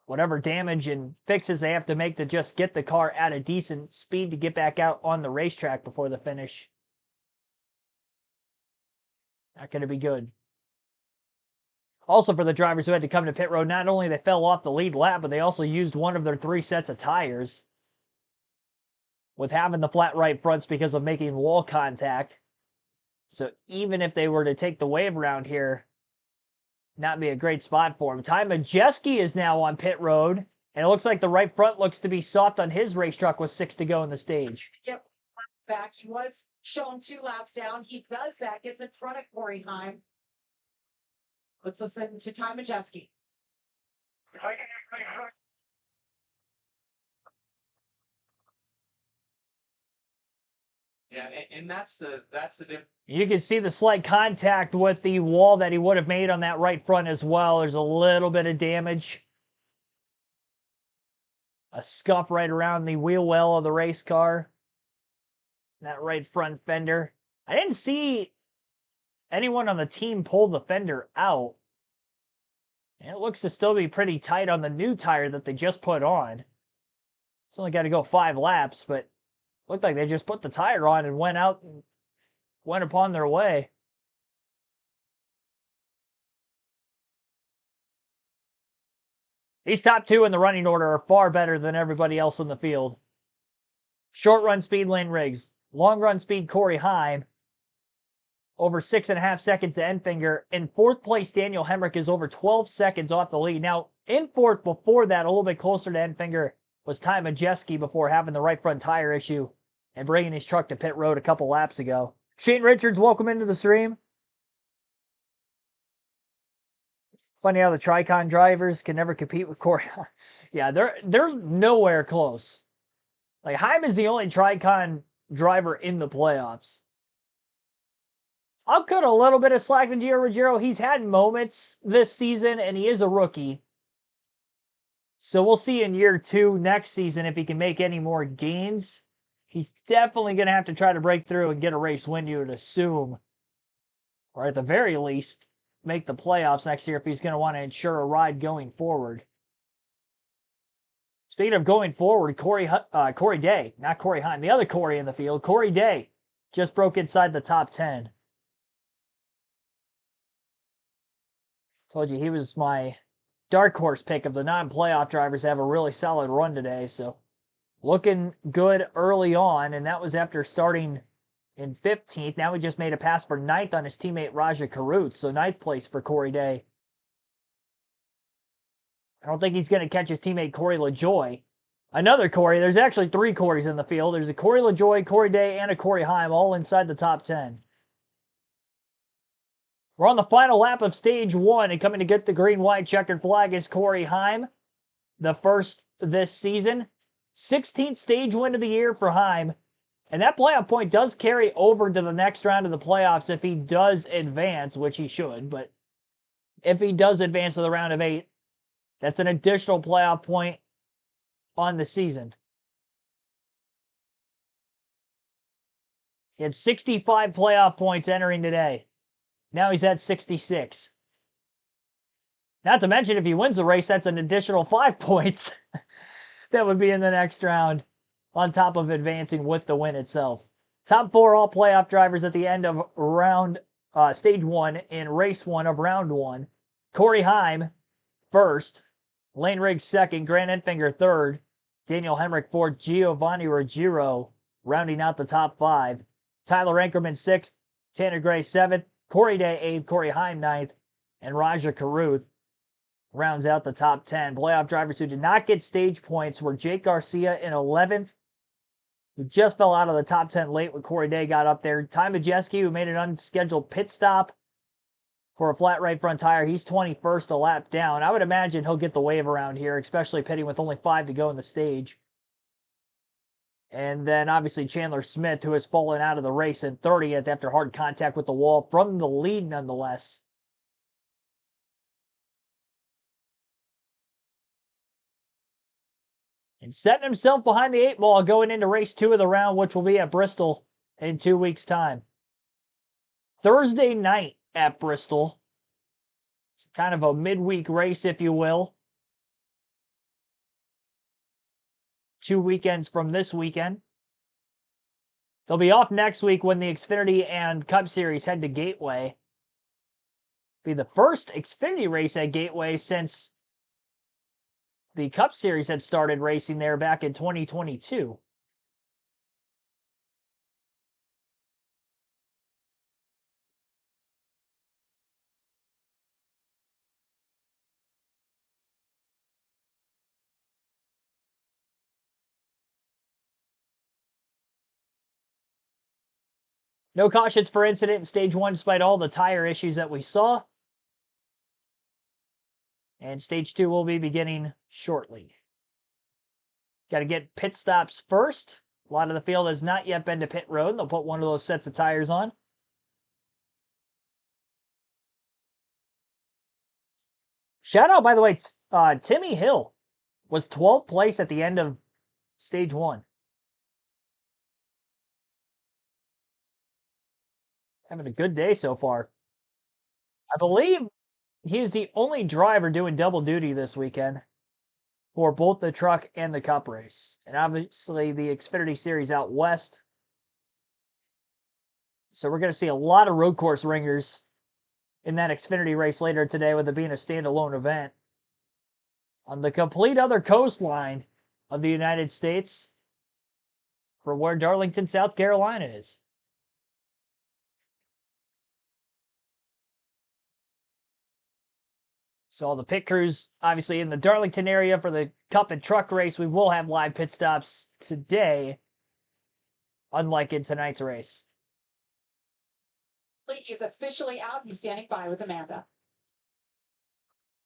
E: whatever damage and fixes they have to make to just get the car at a decent speed to get back out on the racetrack before the finish, not going to be good. Also, for the drivers who had to come to pit road, not only they fell off the lead lap, but they also used one of their 3 sets of tires with having the flat right fronts because of making wall contact. So even if they were to take the wave around here, not be a great spot for him. Ty Majeski is now on pit road, and it looks like the right front looks to be soft on his race truck with 6 to go in the stage.
D: Yep, back. He was shown 2 laps down. He does that, gets in front of Corey Heim. Let's listen to Ty Majeski.
B: Yeah, and that's the difference.
E: You can see the slight contact with the wall that he would have made on that right front as well. There's a little bit of damage. A scuff right around the wheel well of the race car. That right front fender. I didn't see anyone on the team pull the fender out. And it looks to still be pretty tight on the new tire that they just put on. It's only got to go 5 laps, but looked like they just put the tire on and went out and went upon their way. These top 2 in the running order are far better than everybody else in the field. Short run speed, Lane Riggs. Long run speed, Corey Heim. Over 6.5 seconds to Enfinger. In 4th place, Daniel Hemrick is over 12 seconds off the lead. Now, in 4th before that, a little bit closer to Enfinger, was Ty Majeski before having the right front tire issue and bringing his truck to pit road a couple laps ago. Shane Richards, welcome into the stream. Funny how the Tricon drivers can never compete with Corey. Yeah, they're nowhere close. Like, Heim is the only Tricon driver in the playoffs. I'll cut a little bit of slack to Gio Ruggiero. He's had moments this season, and he is a rookie. So we'll see in year 2 next season if he can make any more gains. He's definitely going to have to try to break through and get a race win, you would assume. Or at the very least, make the playoffs next year if he's going to want to ensure a ride going forward. Speaking of going forward, Corey Day, not Corey Heim, the other Corey in the field, Corey Day, just broke inside the top 10. Told you he was my dark horse pick of the non-playoff drivers to have a really solid run today. So looking good early on, and that was after starting in 15th. Now he just made a pass for 9th on his teammate Raja Karut. So 9th place for Corey Day. I don't think he's going to catch his teammate Corey LaJoy. Another Corey. There's actually 3 Corys in the field. There's a Corey LaJoy, Corey Day, and a Corey Heim, all inside the top 10. We're on the final lap of stage 1, and coming to get the green-white checkered flag is Corey Heim, the first this season. 16th stage win of the year for Heim, and that playoff point does carry over to the next round of the playoffs if he does advance, which he should, but if he does advance to the round of 8, that's an additional playoff point on the season. He had 65 playoff points entering today. Now he's at 66. Not to mention, if he wins the race, that's an additional 5 points that would be in the next round, on top of advancing with the win itself. Top 4 all playoff drivers at the end of stage 1 in race 1 of round 1. Corey Heim, first. Lane Riggs, second. Grant Enfinger, third. Daniel Hemrick, fourth. Giovanni Ruggiero, rounding out the top 5. Tyler Ankerman, sixth. Tanner Gray, seventh. Corey Day, 8th, Corey Heim, 9th, and Raja Karuth rounds out the top 10. Playoff drivers who did not get stage points were Jake Garcia in 11th, who just fell out of the top 10 late when Corey Day got up there. Ty Majeski, who made an unscheduled pit stop for a flat right front tire. He's 21st, a lap down. I would imagine he'll get the wave around here, especially pitting with only 5 to go in the stage. And then obviously Chandler Smith, who has fallen out of the race in 30th after hard contact with the wall from the lead nonetheless. And setting himself behind the 8 ball going into race 2 of the round, which will be at Bristol in 2 weeks' time. Thursday night at Bristol. Kind of a midweek race, if you will. 2 weekends from this weekend. They'll be off next week when the Xfinity and Cup Series head to Gateway. Be the first Xfinity race at Gateway since the Cup Series had started racing there back in 2022. No cautions for incident in stage 1 despite all the tire issues that we saw. And stage 2 will be beginning shortly. Got to get pit stops first. A lot of the field has not yet been to pit road. They'll put one of those sets of tires on. Shout out, by the way, Timmy Hill was 12th place at the end of stage 1. Having a good day so far. I believe he's the only driver doing double duty this weekend for both the truck and the Cup race. And obviously the Xfinity Series out west. So we're going to see a lot of road course ringers in that Xfinity race later today, with it being a standalone event. On the complete other coastline of the United States, from where Darlington, South Carolina is. So all the pit crews, obviously in the Darlington area for the Cup and Truck race, we will have live pit stops today, unlike in tonight's race.
D: Fleet is officially out. He's standing by with Amanda.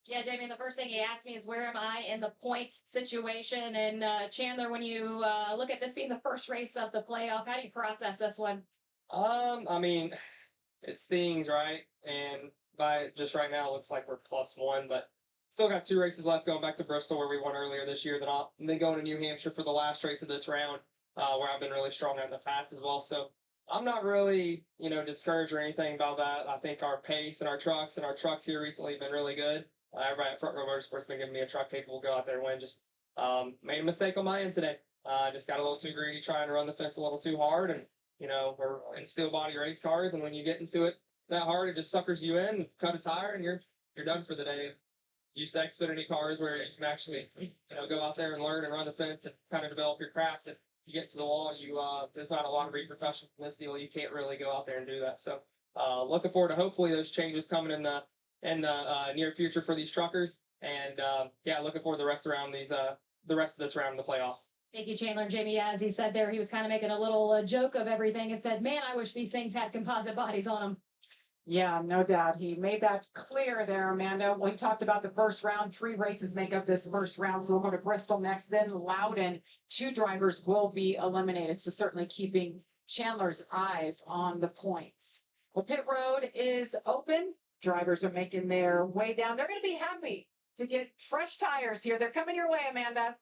C: Yeah, Jamie, the first thing he asked me is where am I in the points situation? And Chandler, when you look at this being the first race of the playoff, how do you process this one?
G: I mean, it stings, right? And by just right now, it looks like we're +1, but still got 2 races left going back to Bristol where we won earlier this year. Then going to New Hampshire for the last race of this round, where I've been really strong in the past as well. So I'm not really, discouraged or anything about that. I think our pace and our trucks here recently have been really good. Everybody at Front Row Motorsports been giving me a truck capable to go out there and win. Just made a mistake on my end today. Just got a little too greedy trying to run the fence a little too hard, and we're in steel body race cars, and when you get into it that hard, it just suckers you in, cut a tire, and you're done for the day. Used to Xfinity cars where you can actually go out there and learn and run the fence and kind of develop your craft. And you get to the wall, you they've had a lot of repercussions in this deal. You can't really go out there and do that. So looking forward to hopefully those changes coming in the near future for these truckers. And yeah, looking forward to the rest of this round in the playoffs.
C: Thank you, Chandler and Jamie. As he said there, he was kind of making a little joke of everything and said, man, I wish these things had composite bodies on them.
D: Yeah, no doubt. He made that clear there, Amanda. We talked about the first round. 3 races make up this first round. So we'll go to Bristol next, then Loudon. 2 drivers will be eliminated. So certainly keeping Chandler's eyes on the points. Well, pit road is open. Drivers are making their way down. They're going to be happy to get fresh tires here. They're coming your way, Amanda.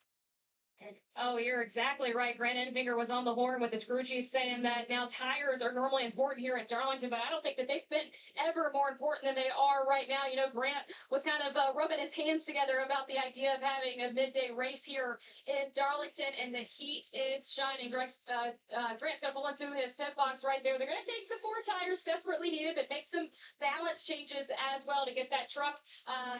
C: Oh, you're exactly right. Grant Enfinger was on the horn with his crew chief saying that now tires are normally important here in Darlington, but I don't think that they've been ever more important than they are right now. Grant was kind of rubbing his hands together about the idea of having a midday race here in Darlington, and the heat is shining. Grant's going to pull into his pit box right there. They're going to take the 4 tires desperately needed, but make some balance changes as well to get that truck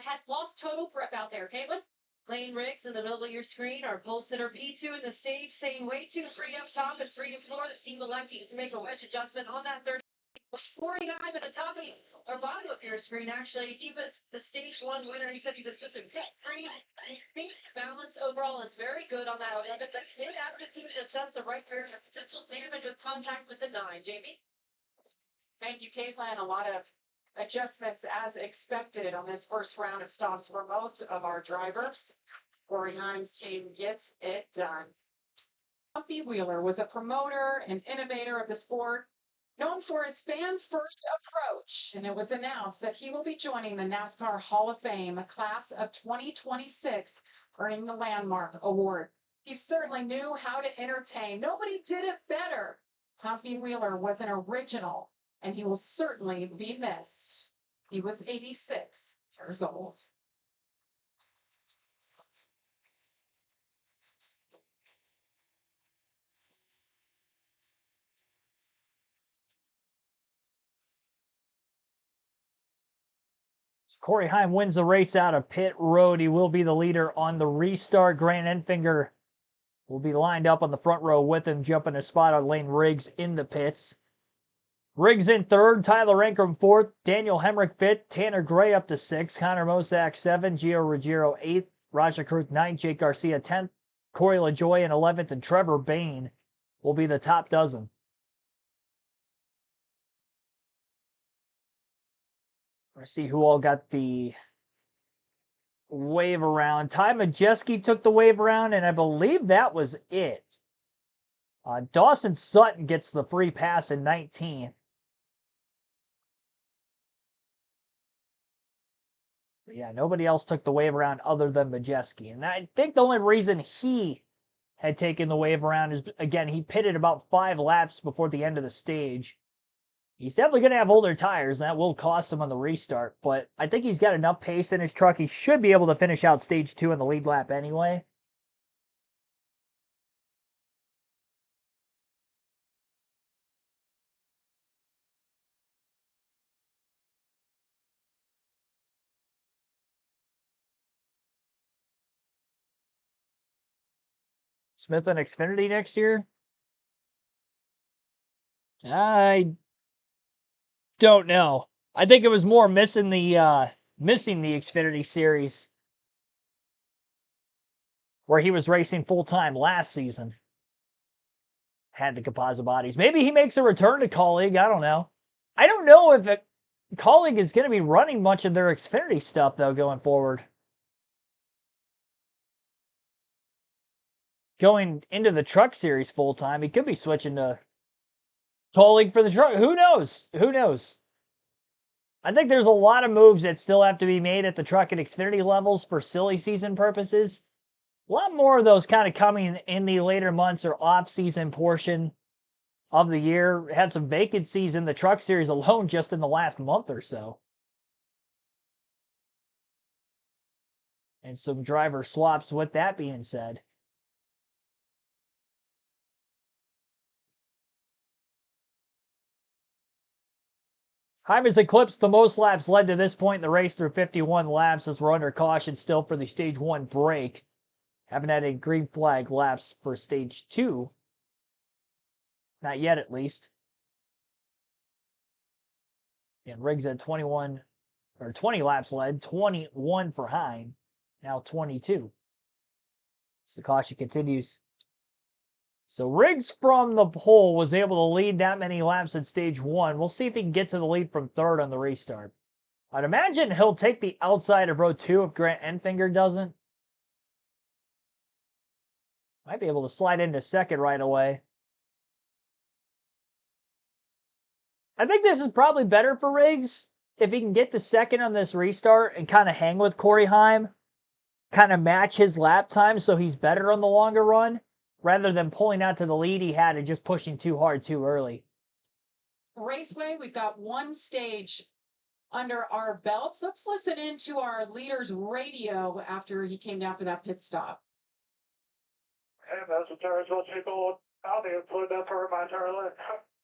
C: had lost total grip out there. Caitlin?
F: Lane Riggs in the middle of your screen, our pole sitter P2 in the stage, saying wait to free up top and free floor. The team electing to make a wedge adjustment on that 30. 49 at the top of or bottom of your screen. Actually, he was the stage 1 winner. He said he's just a free. Thinks balance overall is very good on that. But they asked the team to assess the right pair of potential damage with contact with the 9. Jamie?
D: Thank you, Caitlin. A lot of adjustments as expected on this first round of stops for most of our drivers. Corey Himes' team gets it done. Humpy Wheeler was a promoter and innovator of the sport, known for his fans first approach, and it was announced that he will be joining the NASCAR Hall of Fame class of 2026, earning the Landmark Award. He certainly knew how to entertain. Nobody did it better. Humpy Wheeler was an original, and he will certainly be missed. He was 86 years old.
E: Corey Heim wins the race out of pit road. He will be the leader on the restart. Grant Enfinger will be lined up on the front row with him, jumping a spot on Lane Riggs in the pits. Riggs in 3rd, Tyler Ankrum 4th, Daniel Hemrick 5th, Tanner Gray up to 6th, Connor Mosak 7th, Gio Ruggiero 8th, Raja Kruth 9th, Jake Garcia 10th, Corey LaJoy in 11th, and Trevor Bain will be the top dozen. Let's see who all got the wave around. Ty Majeski took the wave around, and I believe that was it. Dawson Sutton gets the free pass in 19th. Yeah, nobody else took the wave around other than Majeski. And I think the only reason he had taken the wave around is, again, he pitted about 5 laps before the end of the stage. He's definitely going to have older tires, and that will cost him on the restart. But I think he's got enough pace in his truck. He should be able to finish out stage 2 in the lead lap anyway. Smith and Xfinity next year? I don't know. I think it was more missing the Xfinity series where he was racing full-time last season. Had the composite bodies. Maybe he makes a return to colleague. I don't know. I don't know if Colleague is going to be running much of their Xfinity stuff, though, going forward. Going into the truck series full time, he could be switching to Colleague for the truck. Who knows? Who knows? I think there's a lot of moves that still have to be made at the truck and Xfinity levels for silly season purposes. A lot more of those kind of coming in the later months or off-season portion of the year. Had some vacancies in the truck series alone just in the last month or so. And some driver swaps with that being said. Heim has eclipsed the most laps led to this point in the race through 51 laps as we're under caution still for the stage 1 break. Haven't had any green flag laps for stage 2. Not yet, at least. And Riggs had 20 laps led, 21 for Heim, now 22. So the caution continues. So Riggs from the pole was able to lead that many laps in stage 1. We'll see if he can get to the lead from third on the restart. I'd imagine he'll take the outside of row 2 if Grant Enfinger doesn't. Might be able to slide into second right away. I think this is probably better for Riggs if he can get to second on this restart and kind of hang with Corey Heim, kind of match his lap time so he's better on the longer run, rather than pulling out to the lead he had and just pushing too hard too early.
D: Raceway, we've got one stage under our belts. Let's listen into our leader's radio after he came down for that pit stop.
I: Hey, Mr. Turns, what you going? I'll be fluid up for my turn left.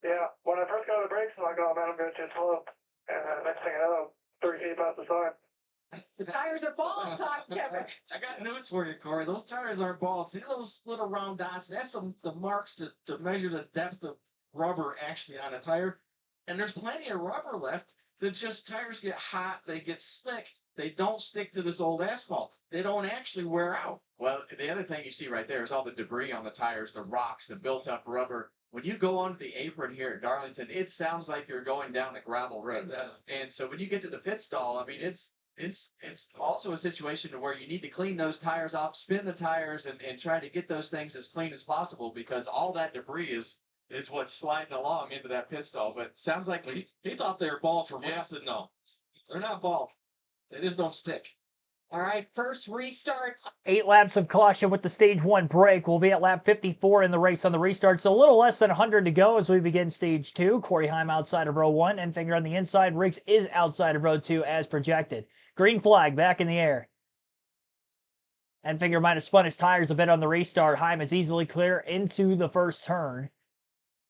I: Yeah, when I first got the brakes, I'm like, oh man, I'm going too slow. And next thing I know, 3 feet past the sign.
D: The tires are ball time, Kevin.
H: I got news for you, Corey. Those tires aren't balls. See those little round dots? That's the marks to measure the depth of rubber actually on a tire. And there's plenty of rubber left. That just tires get hot, they get slick. They don't stick to this old asphalt. They don't actually wear out.
B: Well, the other thing you see right there is all the debris on the tires, the rocks, the built-up rubber. When you go onto the apron here at Darlington, it sounds like you're going down the gravel road.
H: It does.
B: And so when you get to the pit stall, I mean, it's also a situation where you need to clean those tires off, spin the tires, and try to get those things as clean as possible because all that debris is what's sliding along into that pit stall. But sounds like
H: He thought they were bald for
B: Yeah.
H: months. No, they're not bald. They just don't stick.
D: All right, first restart.
E: 8 laps of caution with the stage 1 break. We'll be at lap 54 in the race on the restart. So a little less than 100 to go as we begin stage 2. Corey Heim outside of row 1. Enfinger on the inside. Riggs is outside of row 2 as projected. Green flag back in the air. Enfinger might have spun his tires a bit on the restart. Heim is easily clear into the first turn.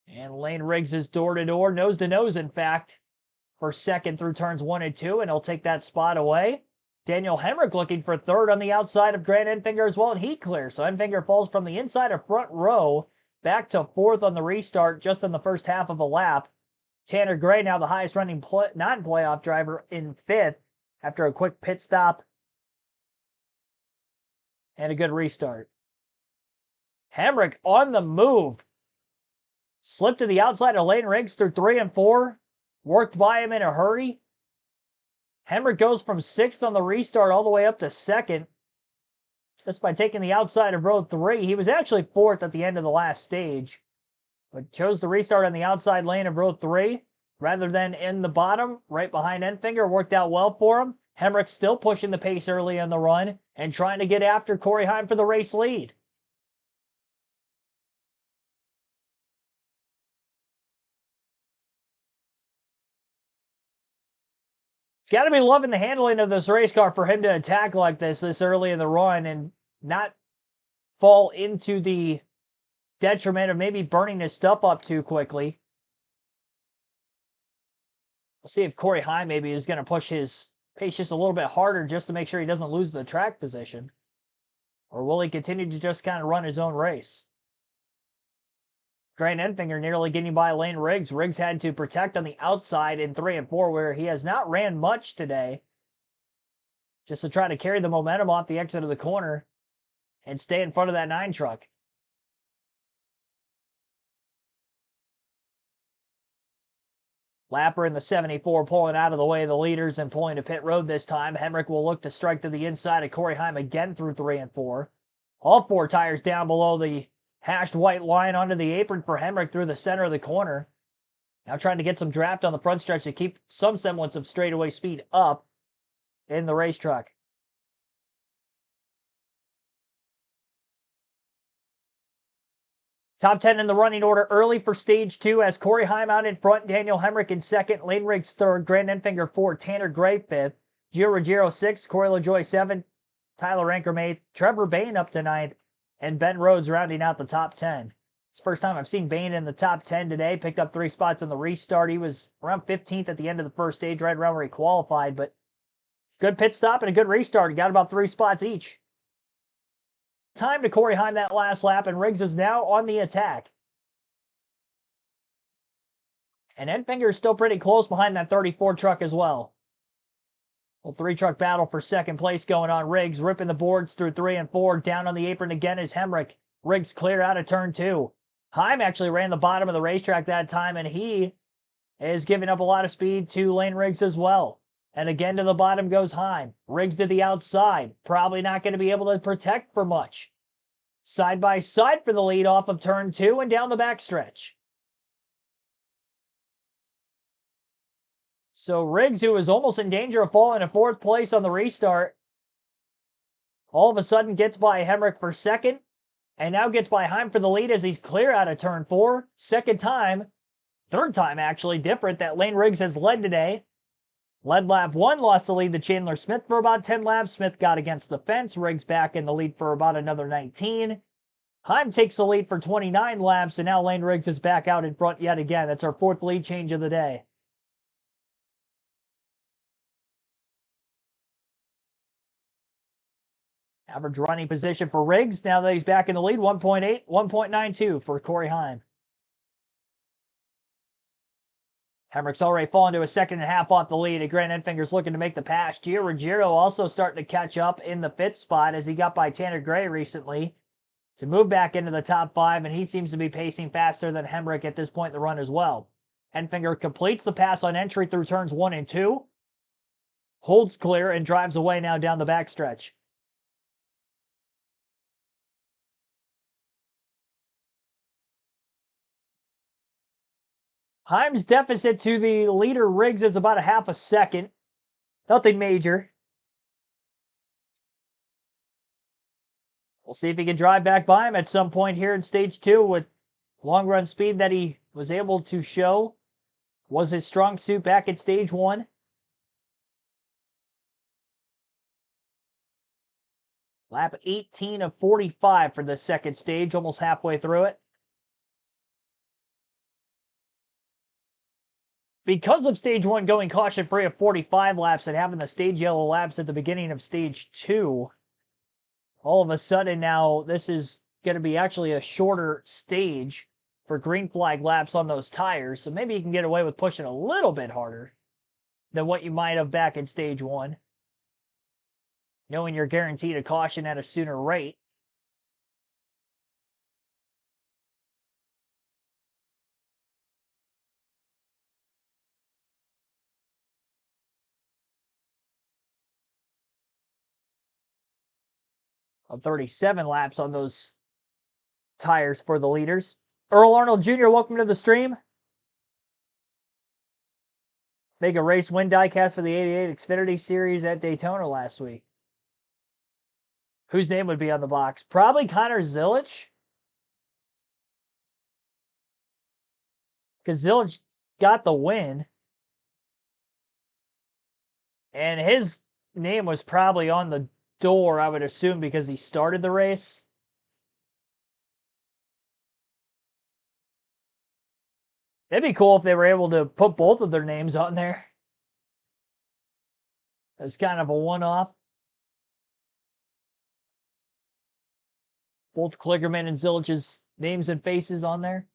E: And Lane Riggs is door-to-door, nose-to-nose, in fact, for second through turns 1 and 2, and he'll take that spot away. Daniel Hemrick looking for third on the outside of Grant Enfinger as well, and he clears. So Enfinger falls from the inside of front row back to fourth on the restart just in the first half of a lap. Tanner Gray, now the highest running non-playoff driver, in fifth after a quick pit stop and a good restart. Hemrick on the move. Slipped to the outside of Lane Riggs through 3 and 4. Worked by him in a hurry. Hemrick goes from 6th on the restart all the way up to 2nd. Just by taking the outside of row 3. He was actually 4th at the end of the last stage. But chose to restart on the outside lane of row 3. Rather than in the bottom, right behind Enfinger. Worked out well for him. Hemrick still pushing the pace early in the run. And trying to get after Corey Heim for the race lead. Got to be loving the handling of this race car for him to attack like this early in the run and not fall into the detriment of maybe burning his stuff up too quickly. We'll see if Corey Heim maybe is going to push his pace just a little bit harder just to make sure he doesn't lose the track position. Or will he continue to just kind of run his own race? Grant Enfinger nearly getting by Lane Riggs. Riggs had to protect on the outside in 3 and 4, where he has not ran much today. Just to try to carry the momentum off the exit of the corner and stay in front of that 9 truck. Lapper in the 74 pulling out of the way of the leaders and pulling to pit road this time. Hemrick will look to strike to the inside of Corey Heim again through 3 and 4. All 4 tires down below the hashed white line onto the apron for Hemrick through the center of the corner. Now trying to get some draft on the front stretch to keep some semblance of straightaway speed up in the race truck. Top 10 in the running order early for stage 2 as Corey Heim out in front, Daniel Hemrick in second, Lane Riggs third, Grant Enfinger fourth, Tanner Gray fifth, Gio Ruggiero sixth, Corey LaJoy seventh, Tyler Anchor eighth, Trevor Bain up to ninth, and Ben Rhodes rounding out the top 10. It's the first time I've seen Bain in the top 10 today. Picked up 3 spots in the restart. He was around 15th at the end of the first stage, right around where he qualified, but good pit stop and a good restart. He got about 3 spots each. Time to Corey Heim that last lap, and Riggs is now on the attack. And Enfinger is still pretty close behind that 34 truck as well. Well, 3-truck battle for second place going on. Riggs ripping the boards through 3 and 4. Down on the apron again is Hemrick. Riggs clear out of turn 2. Heim actually ran the bottom of the racetrack that time, and he is giving up a lot of speed to Lane Riggs as well. And again to the bottom goes Heim. Riggs to the outside. Probably not going to be able to protect for much. Side by side for the lead off of turn 2 and down the backstretch. So Riggs, who was almost in danger of falling to 4th place on the restart, all of a sudden gets by Hemrick for second, and now gets by Heim for the lead as he's clear out of turn 4. Second time, third time actually, different that Lane Riggs has led today. Led lap 1, lost the lead to Chandler Smith for about 10 laps. Smith got against the fence. Riggs back in the lead for about another 19. Heim takes the lead for 29 laps, and now Lane Riggs is back out in front yet again. That's our 4th lead change of the day. Average running position for Riggs, now that he's back in the lead, 1.8, 1.92 for Corey Heim. Hemrick's already fallen to a second and a half off the lead, and Grant Enfinger's looking to make the pass. Gio Ruggiero also starting to catch up in the 5th spot as he got by Tanner Gray recently to move back into the top 5, and he seems to be pacing faster than Hemrick at this point in the run as well. Enfinger completes the pass on entry through turns 1 and 2, holds clear, and drives away now down the backstretch. Heim's deficit to the leader Riggs is about a half a second. Nothing major. We'll see if he can drive back by him at some point here in stage 2 with long run speed that he was able to show was his strong suit back at stage 1. Lap 18 of 45 for the second stage, almost halfway through it. Because of stage 1 going caution-free of 45 laps and having the stage yellow laps at the beginning of stage 2, all of a sudden now this is going to be actually a shorter stage for green flag laps on those tires. So maybe you can get away with pushing a little bit harder than what you might have back in stage 1, knowing you're guaranteed a caution at a sooner rate. Of 37 laps on those tires for the leaders. Earl Arnold Jr., welcome to the stream. Mega race win diecast for the 88 Xfinity Series at Daytona last week. Whose name would be on the box? Probably Connor Zilic. Because Zilic got the win. And his name was probably on the door, I would assume, because he started the race. It'd be cool if they were able to put both of their names on there. As kind of a one-off. Both Kligerman and Zilic's names and faces on there.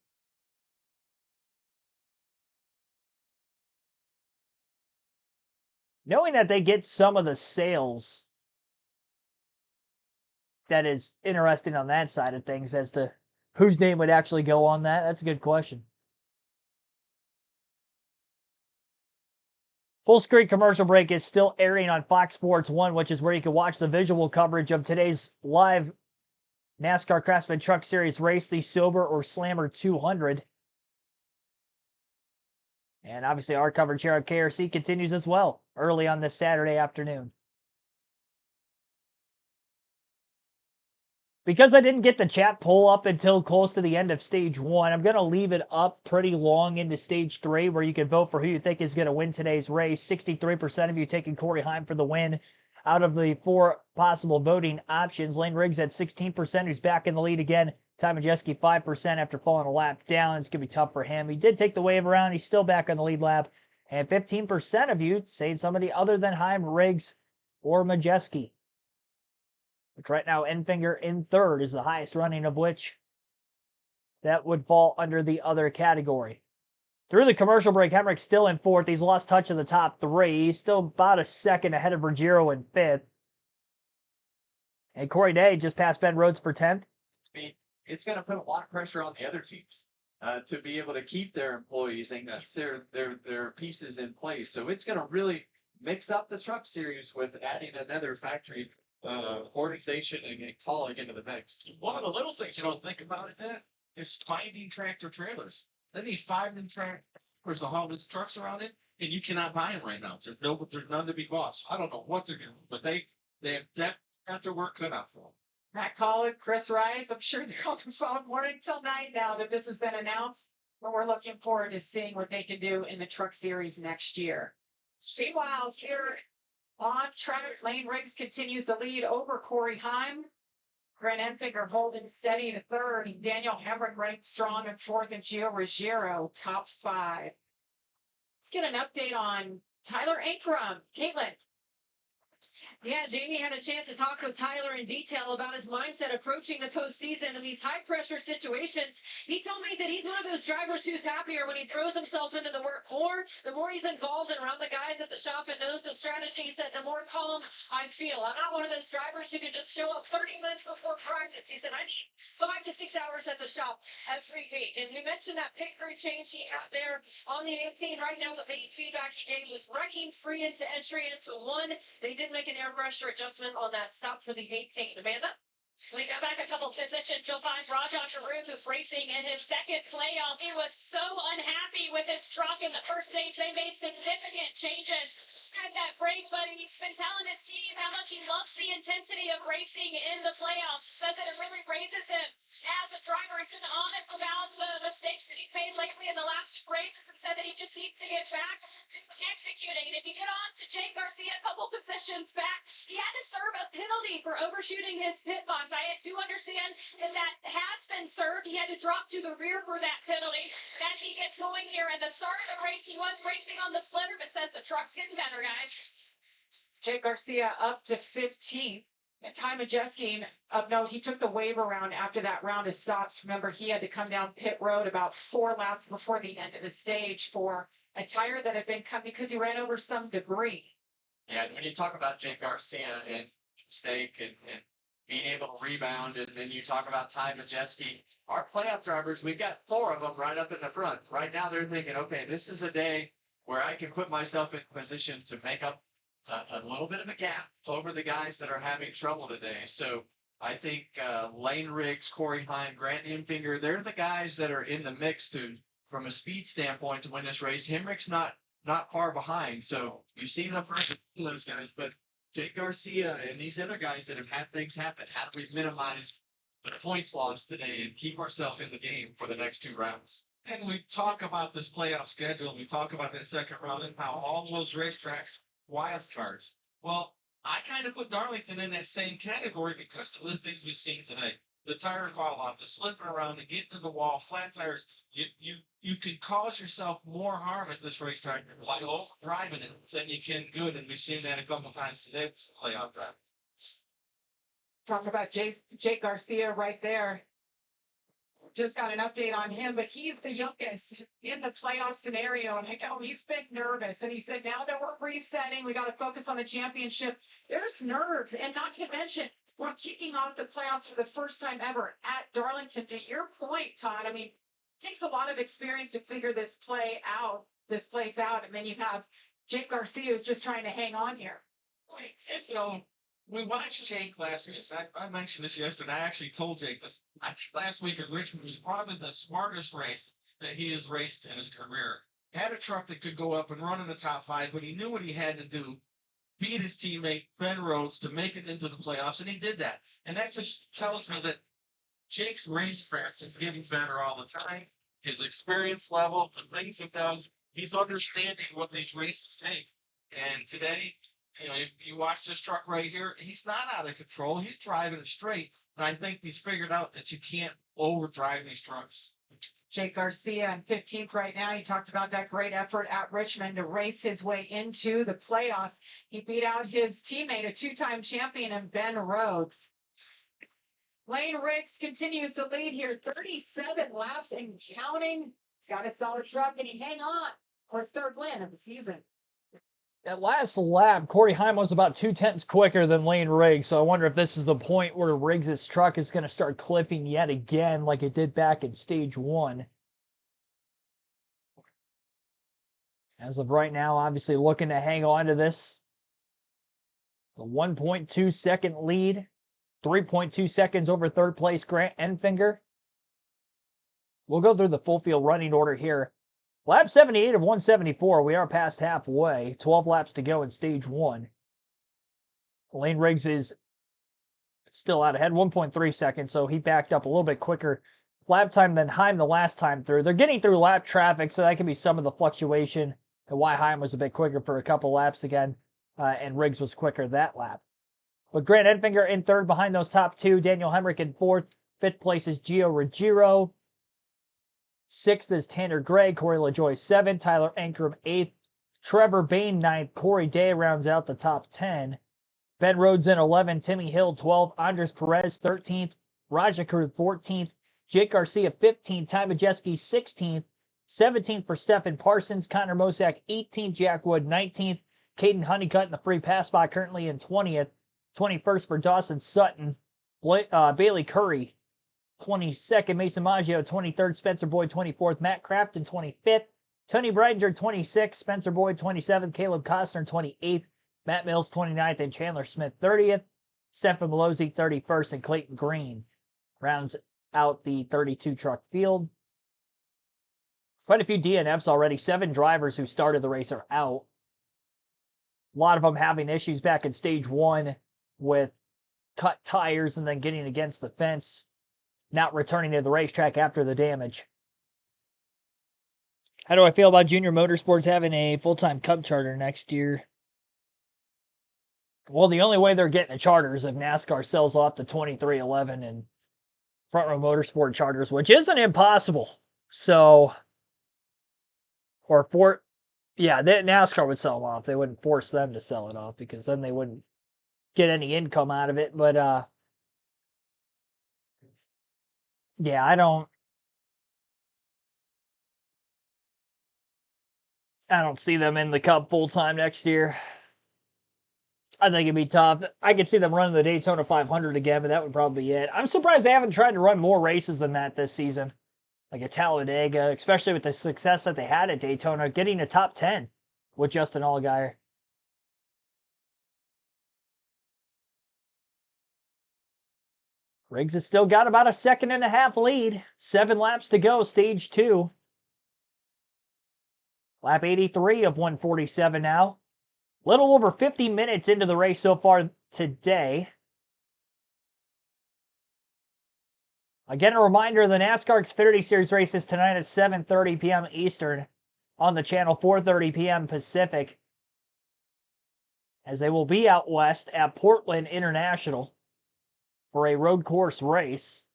E: Knowing that they get some of the sales, that is interesting on that side of things as to whose name would actually go on that. That's a good question. Full Screen Commercial Break is still airing on Fox Sports 1, which is where you can watch the visual coverage of today's live NASCAR Craftsman Truck Series race, the Sober or Slammer 200. And obviously our coverage here on KRC continues as well early on this Saturday afternoon. Because I didn't get the chat poll up until close to the end of stage 1, I'm going to leave it up pretty long into stage 3 where you can vote for who you think is going to win today's race. 63% of you taking Corey Heim for the win. Out of the 4 possible voting options, Lane Riggs at 16%, who's back in the lead again. Ty Majeski 5% after falling a lap down. It's going to be tough for him. He did take the wave around. He's still back on the lead lap. And 15% of you saying somebody other than Heim, Riggs, or Majeski. Which right now, Enfinger in third is the highest running of which that would fall under the other category. Through the commercial break, Hemrick's still in fourth. He's lost touch of the top 3. He's still about a second ahead of Ruggiero in fifth. And Corey Day just passed Ben Rhodes for 10th.
B: I mean, it's going to put a lot of pressure on the other teams to be able to keep their employees and keep their pieces in place. So it's going to really mix up the truck series with adding another factory organization and calling into the mix.
H: One of the little things you don't think about it that is finding tractor trailers. They need 5 new tractors to haul these trucks around it, and you cannot buy them right now. There's none to be bought. So I don't know what they're doing, but they have that got their work cut out for them.
D: Matt Collin, Chris Rice, I'm sure they're on the phone morning till night now that this has been announced. But we're looking forward to seeing what they can do in the Truck Series next year. Meanwhile, here on track, Lane Riggs continues to lead over Corey Heim. Grant Enfinger holding steady to third. Daniel Hemrick ranked strong in fourth, and Gio Ruggiero top 5. Let's get an update on Tyler Ankrum. Caitlin.
F: Yeah, Jamie had a chance to talk with Tyler in detail about his mindset approaching the postseason in these high-pressure situations. He told me that he's one of those drivers who's happier when he throws himself into the work more. The more he's involved and around the guys at the shop and knows the strategy, he said, the more calm I feel. I'm not one of those drivers who can just show up 30 minutes before practice. He said, I need 5 to 6 hours at the shop every week. And we mentioned that pit crew change he had there on the 18. Right now, the main feedback he gave was wrecking free into entry into 1. They did make an air pressure adjustment on that stop for the 18. Amanda?
C: We go back a couple positions. You'll find Rajan Giroux, who's racing in his second playoff. He was so unhappy with his truck in the first stage. They made significant changes at that break, but he's been telling his team how much he loves the intensity of racing in the playoffs. Says that it really raises him as a driver. He's been honest about the mistakes that he's made lately in the last 2 races and said that he just needs to get back to executing. And if you get on to Jake Garcia a couple positions back, he had to serve a penalty for overshooting his pit box. I do understand that that has been served. He had to drop to the rear for that penalty as he gets going here. At the start of the race, he was racing on the splitter, but says the truck's getting better, guys.
D: Jake Garcia up to 15th. And Ty Majeski, of note, he took the wave around after that round of stops. Remember, he had to come down pit road about 4 laps before the end of the stage for a tire that had been cut because he ran over some debris.
B: Yeah, when you talk about Jake Garcia and mistake and being able to rebound, and then you talk about Ty Majeski, our playoff drivers, we've got 4 of them right up in the front. Right now they're thinking, okay, this is a day where I can put myself in position to make up a little bit of a gap over the guys that are having trouble today. So I think Lane Riggs, Corey Heim, Grant Enfinger, they're the guys that are in the mix to, from a speed standpoint, to win this race. Hemrick's not far behind. So you've seen the first of those guys, but Jake Garcia and these other guys that have had things happen, how do we minimize the points lost today and keep ourselves in the game for the next 2 rounds?
H: And we talk about this playoff schedule. We talk about that second round and how all those racetracks wild cards. Well, I kind of put Darlington in that same category because of the things we've seen today. The tire fall off, the slipping around, the getting to the wall, flat tires. You can cause yourself more harm at this racetrack by over-driving it than you can good, and we've seen that a couple times today with the playoff drive.
D: Talk about Jake Garcia right there. Just got an update on him, but he's the youngest in the playoff scenario. And I know he's been nervous. And he said, now that we're resetting, we got to focus on the championship. There's nerves. And not to mention, we're kicking off the playoffs for the first time ever at Darlington. To your point, Todd, I mean, it takes a lot of experience to figure this place out. And then you have Jake Garcia is just trying to hang on here.
H: You know, we watched Jake last week. I mentioned this yesterday. I actually told Jake this. I think last week at Richmond was probably the smartest race that he has raced in his career. Had a truck that could go up and run in the top 5, but he knew what he had to do. Beat his teammate Ben Rhodes to make it into the playoffs, and he did that. And that just tells me that Jake's racecraft is getting better all the time. His experience level, the things he does, he's understanding what these races take. And today, you know, you watch this truck right here, he's not out of control. He's driving it straight. And I think he's figured out that you can't overdrive these trucks.
D: Jake Garcia in 15th right now. He talked about that great effort at Richmond to race his way into the playoffs. He beat out his teammate, a 2-time champion, in Ben Rhodes. Lane Riggs continues to lead here, 37 laps and counting. He's got a solid truck, and he hang on for his 3rd win of the season.
E: That last lap, Corey Heim was about 0.2 quicker than Lane Riggs, so I wonder if this is the point where Riggs' truck is going to start clipping yet again like it did back in stage 1. As of right now, obviously looking to hang on to this. The 1.2 second lead, 3.2 seconds over 3rd place Grant Enfinger. We'll go through the full field running order here. Lap 78 of 174, we are past halfway. 12 laps to go in stage 1. Lane Riggs is still out ahead, 1.3 seconds, so he backed up a little bit quicker lap time than Heim the last time through. They're getting through lap traffic, so that could be some of the fluctuation and why Heim was a bit quicker for a couple laps again, and Riggs was quicker that lap. But Grant Enfinger in 3rd behind those top 2. Daniel Hemrick in 4th. 5th place is Gio Ruggiero. 6th is Tanner Gray, Corey LaJoy 7th, Tyler Ankrum 8th, Trevor Bain 9th, Corey Day rounds out the top 10. Ben Rhodes in 11th, Timmy Hill 12th, Andres Perez 13th, Rajakur 14th, Jake Garcia 15th, Ty Majeski 16th, 17th for Stephen Parsons, Connor Mosak 18th, Jack Wood 19th, Caden Honeycutt in the free pass spot currently in 20th, 21st for Dawson Sutton, Bailey Curry 22nd, Mason Maggio 23rd, Spencer Boyd 24th, Matt Crafton 25th, Tony Breidinger 26th, Spencer Boyd 27th, Caleb Costner 28th, Matt Mills 29th, and Chandler Smith 30th, Stephen Malozzi 31st, and Clayton Green rounds out the 32 truck field. Quite a few DNFs already. 7 drivers who started the race are out. A lot of them having issues back in stage 1 with cut tires and then getting against the fence, not returning to the racetrack after the damage. How do I feel about Junior Motorsports having a full-time Cup charter next year? Well, the only way they're getting a charter is if NASCAR sells off the 2311 and Front Row Motorsport charters, which isn't impossible. So, NASCAR would sell them off. They wouldn't force them to sell it off because then they wouldn't get any income out of it. But, yeah, I don't see them in the Cup full-time next year. I think it'd be tough. I could see them running the Daytona 500 again, but that would probably be it. I'm surprised they haven't tried to run more races than that this season. Like a Talladega, especially with the success that they had at Daytona, getting a top 10 with Justin Allgaier. Riggs has still got about a 1.5 lead. 7 laps to go, stage 2. Lap 83 of 147 now. Little over 50 minutes into the race so far today. Again, a reminder, the NASCAR Xfinity Series races tonight at 7:30 p.m. Eastern on the channel, 4:30 p.m. Pacific, as they will be out west at Portland International for a road course race.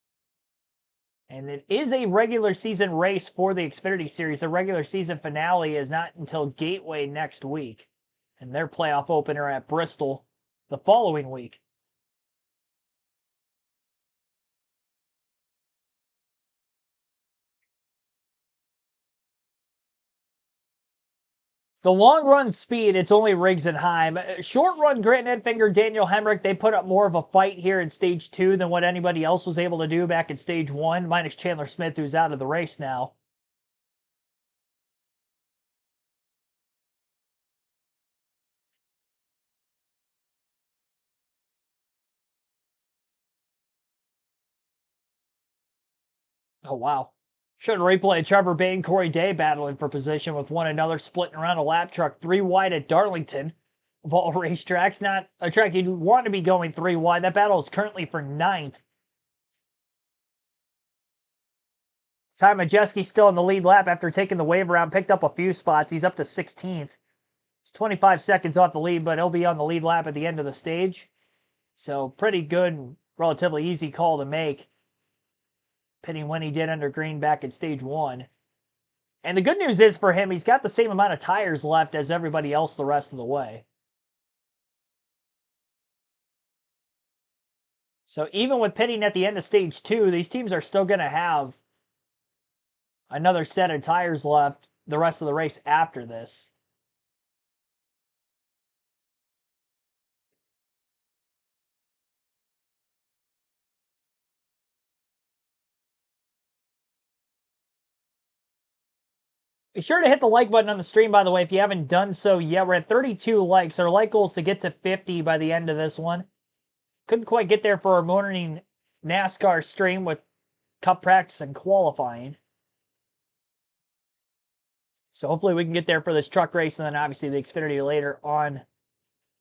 E: And it is a regular season race for the Xfinity Series. The regular season finale is not until Gateway next week, and their playoff opener at Bristol the following week. The long run speed, it's only Riggs and Heim. Short run, Grant Enfinger, Daniel Hemrick, they put up more of a fight here in stage 2 than what anybody else was able to do back in stage 1, minus Chandler Smith, who's out of the race now. Oh, wow. Should replay Trevor Bay and Corey Day battling for position with one another, splitting around a lap truck 3 wide at Darlington. Of all racetracks, not a track you'd want to be going 3 wide. That battle is currently for 9th. Ty Majeski still in the lead lap after taking the wave around, picked up a few spots. He's up to 16th. He's 25 seconds off the lead, but he'll be on the lead lap at the end of the stage. So pretty good, relatively easy call to make. Pitting when he did under green back in stage 1. And the good news is for him, he's got the same amount of tires left as everybody else the rest of the way. So even with pitting at the end of stage 2, these teams are still going to have another set of tires left the rest of the race after this. Be sure to hit the like button on the stream, by the way, if you haven't done so yet. We're at 32 likes. Our like goal is to get to 50 by the end of this one. Couldn't quite get there for our morning NASCAR stream with Cup practice and qualifying. So hopefully we can get there for this truck race and then obviously the Xfinity later on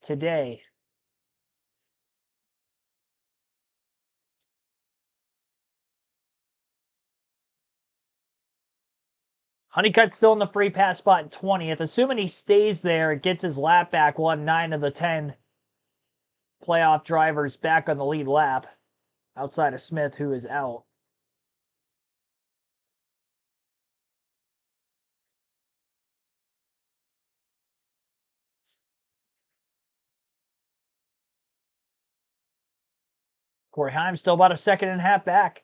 E: today. Honeycutt's still in the free pass spot in 20th. Assuming he stays there, gets his lap back, we'll have 9 of the 10 playoff drivers back on the lead lap outside of Smith, who is out. Corey Heim still about a second and a half back.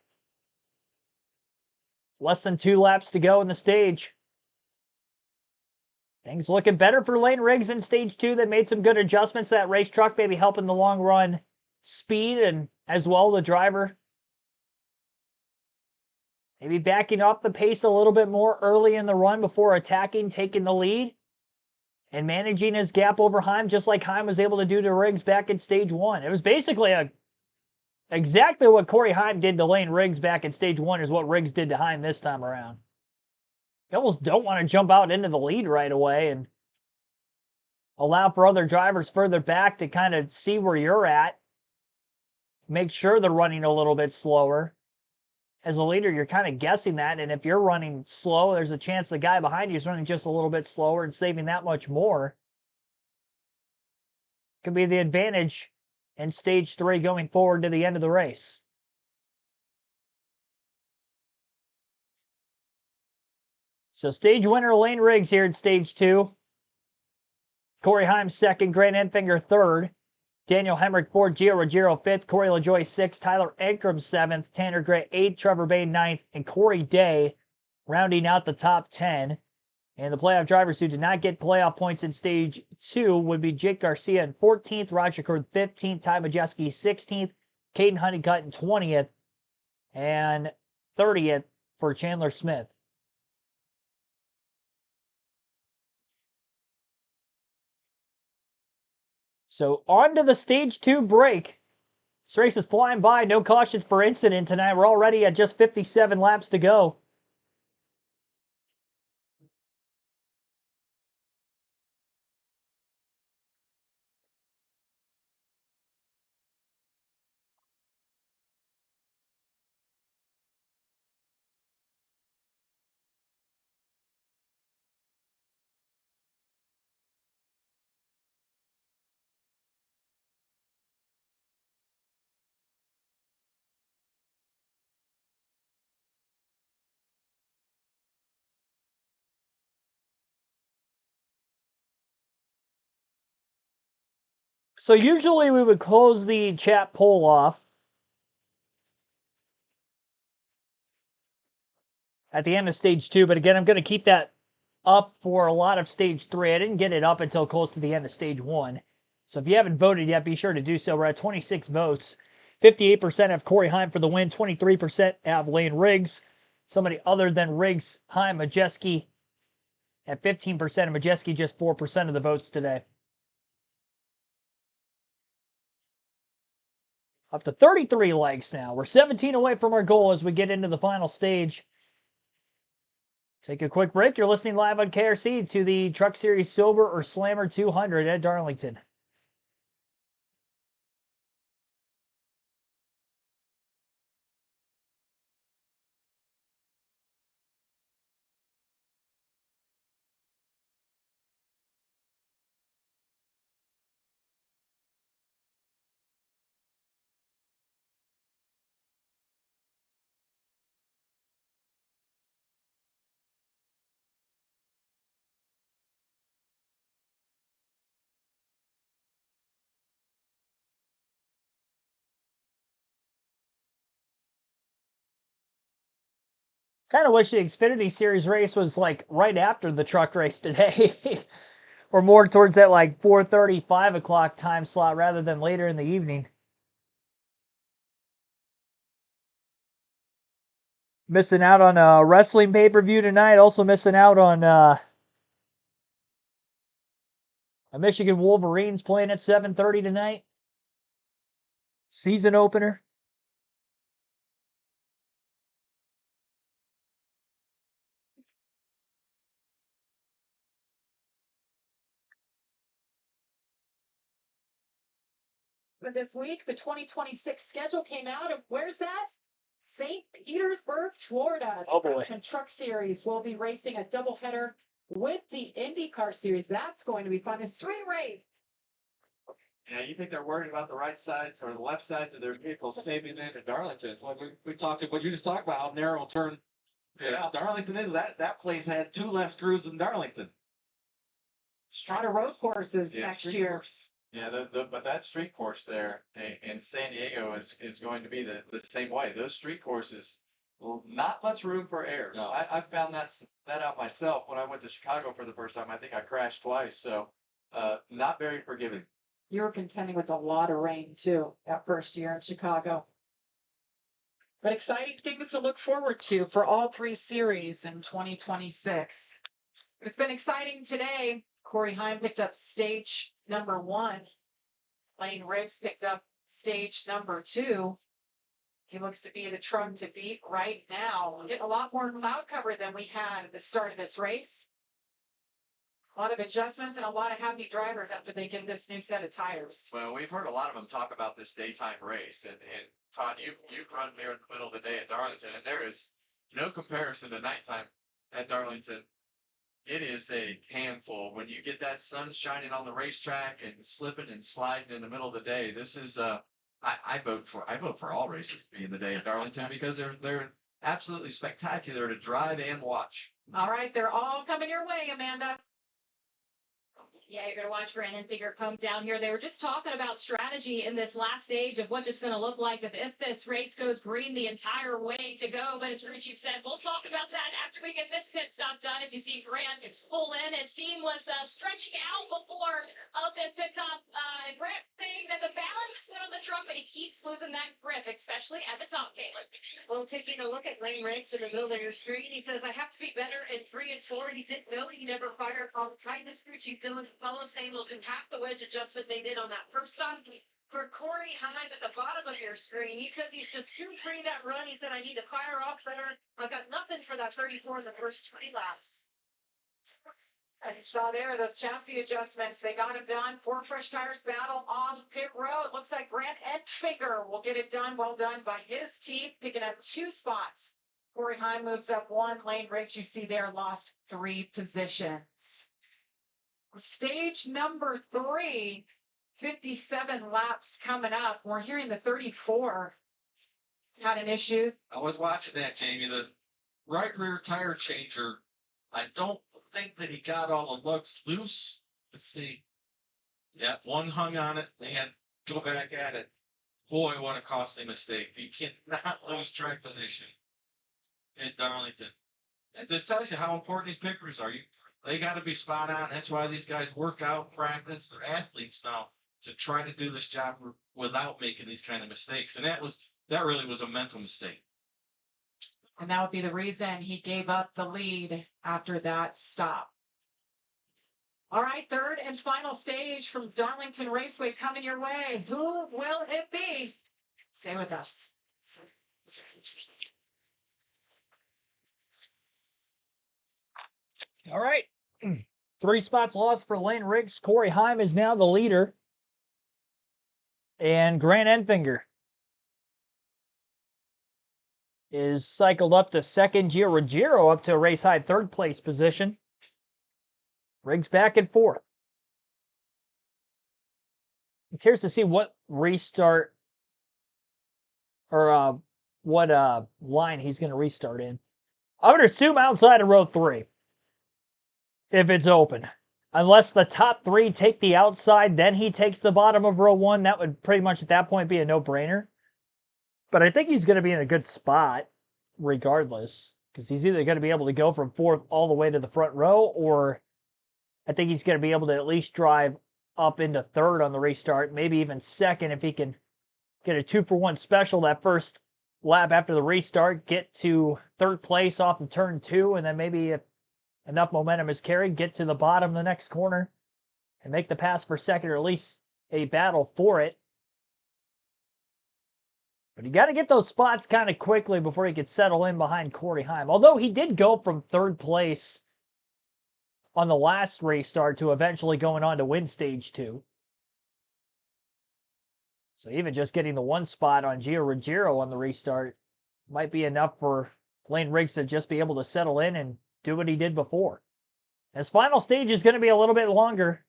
E: Less than 2 laps to go in the stage. Things looking better for Lane Riggs in stage 2. They made some good adjustments to that race truck, maybe helping the long run speed and as well the driver. Maybe backing up the pace a little bit more early in the run before attacking, taking the lead, and managing his gap over Heim just like Heim was able to do to Riggs back in stage 1. It was basically exactly what Corey Heim did to Lane Riggs back in stage 1 is what Riggs did to Heim this time around. You almost don't want to jump out into the lead right away and allow for other drivers further back to kind of see where you're at. Make sure they're running a little bit slower. As a leader, you're kind of guessing that, and if you're running slow, there's a chance the guy behind you is running just a little bit slower and saving that much more. Could be the advantage in stage 3 going forward to the end of the race. So stage winner Lane Riggs here in stage 2. Corey Heim second, Grant Enfinger third. Daniel Hemrick fourth, Gio Ruggiero fifth, Corey LaJoie sixth, Tyler Ankrum seventh, Tanner Gray eighth, Trevor Bay ninth, and Corey Day rounding out the top 10. And the playoff drivers who did not get playoff points in stage 2 would be Jake Garcia in 14th, Roger Cord 15th, Ty Majeski 16th, Caden Honeycutt in 20th, and 30th for Chandler Smith. So on to the stage 2 break. This race is flying by. No cautions for incident tonight. We're already at just 57 laps to go. So usually we would close the chat poll off at the end of stage 2, but again, I'm going to keep that up for a lot of stage 3. I didn't get it up until close to the end of stage 1. So if you haven't voted yet, be sure to do so. We're at 26 votes. 58% have Corey Heim for the win. 23% have Lane Riggs. Somebody other than Riggs, Heim, Majeski at 15%, and Majeski just 4% of the votes today. Up to 33 likes now. We're 17 away from our goal as we get into the final stage. Take a quick break. You're listening live on KRC to the Truck Series Silver or Slammer 200 at Darlington. Kind of wish the Xfinity Series race was like right after the truck race today. Or more towards that like 4:30, 5 o'clock time slot rather than later in the evening. Missing out on a wrestling pay-per-view tonight. Also missing out on a Michigan Wolverines playing at 7:30 tonight. Season opener.
D: But this week, the 2026 schedule came out, and where's that? St. Petersburg, Florida.
E: Oh, boy.
D: Craftsman Truck Series will be racing a doubleheader with the IndyCar Series. That's going to be fun. A street race.
B: Yeah, you think they're worried about the right sides or the left sides of their vehicles paving into Darlington?
H: Well, we talked what you just talked about how narrow turn Darlington is. That place had 2 less screws than Darlington.
D: A lot of road courses
B: Yeah,
D: next
B: street
D: year.
B: course. Yeah, but that street course there in San Diego is going to be the same way. Those street courses, well, not much room for error.
H: No.
B: I found that out myself when I went to Chicago for the first time. I think I crashed twice, so not very forgiving.
D: You were contending with a lot of rain too that first year in Chicago. But exciting things to look forward to for all 3 series in 2026. It's been exciting today. Corey Heim picked up stage number 1. Lane Riggs picked up stage number 2. He looks to be the truck to beat right now. We're getting a lot more cloud cover than we had at the start of this race. A lot of adjustments and a lot of happy drivers after they get this new set of tires.
B: Well, we've heard a lot of them talk about this daytime race, and Todd, you've run there in the middle of the day at Darlington, and there is no comparison to nighttime at Darlington. It is a handful when you get that sun shining on the racetrack and slipping and sliding in the middle of the day. This is I vote for all races to be in the day at Darlington because they're absolutely spectacular to drive and watch.
D: All right, they're all coming your way, Amanda.
C: Yeah, you're gonna watch Brandon Figure come down here. They were just talking about strategy in this last stage of what it's gonna look like if this race goes green the entire way to go. But as Richie said, we'll talk about that after we get this pit stop done. As you see Grant pull in, his team was stretching out before this pit stop. Grant saying that the balance is good on the truck, but he keeps losing that grip, especially at the top, Caleb.
F: Well, taking a look at Lane Riggs in the middle of your screen, he says, I have to be better in 3 and 4. He didn't know he never fired on the tightness screw. Chief Dylan Fellows saying we'll do half the wedge adjustment they did on that first stop. For Corey Heim at the bottom of your screen, he says he's just too free that run. He said, I need to fire off better. I got nothing for that 34 in the first 20 laps.
D: And you saw there those chassis adjustments. They got them done. 4 fresh tires battle off pit road. Looks like Grant Edfinger will get it done. Well done by his team, picking up 2 spots. Corey Heim moves up 1. Lane Riggs, you see there, lost 3 positions. Stage number 3, 57 laps coming up. We're hearing the 34 had an issue.
H: I was watching that, Jamie. The right rear tire changer, I don't think that he got all the lugs loose. Let's see. Yeah, one hung on it. They had to go back at it. Boy, what a costly mistake. You cannot lose track position at Darlington. It just tells you how important these pickers are. They got to be spot on. That's why these guys work out, practice. They're athletes now to try to do this job without making these kind of mistakes. And that really was a mental mistake.
D: And that would be the reason he gave up the lead after that stop. All right, 3rd and final stage from Darlington Raceway coming your way. Who will it be? Stay with us.
E: All right. 3 spots lost for Lane Riggs. Corey Heim is now the leader. And Grant Enfinger is cycled up to second. Gio Ruggiero up to a race high 3rd place position. Riggs back and forth. I'm curious to see what restart or what line he's going to restart in. I would assume outside of row 3 if it's open. Unless the top 3 take the outside, then he takes the bottom of row 1. That would pretty much at that point be a no-brainer. But I think he's going to be in a good spot regardless, because he's either going to be able to go from 4th all the way to the front row, or I think he's going to be able to at least drive up into 3rd on the restart, maybe even 2nd if he can get a 2-for-1 special that first lap after the restart, get to 3rd place off of turn 2, and then maybe if enough momentum is carried, get to the bottom of the next corner and make the pass for 2nd, or at least a battle for it. But you got to get those spots kind of quickly before he could settle in behind Corey Heim. Although he did go from 3rd place on the last restart to eventually going on to win stage 2. So even just getting the 1 spot on Gio Ruggiero on the restart might be enough for Lane Riggs to just be able to settle in and do what he did before. His final stage is going to be a little bit longer.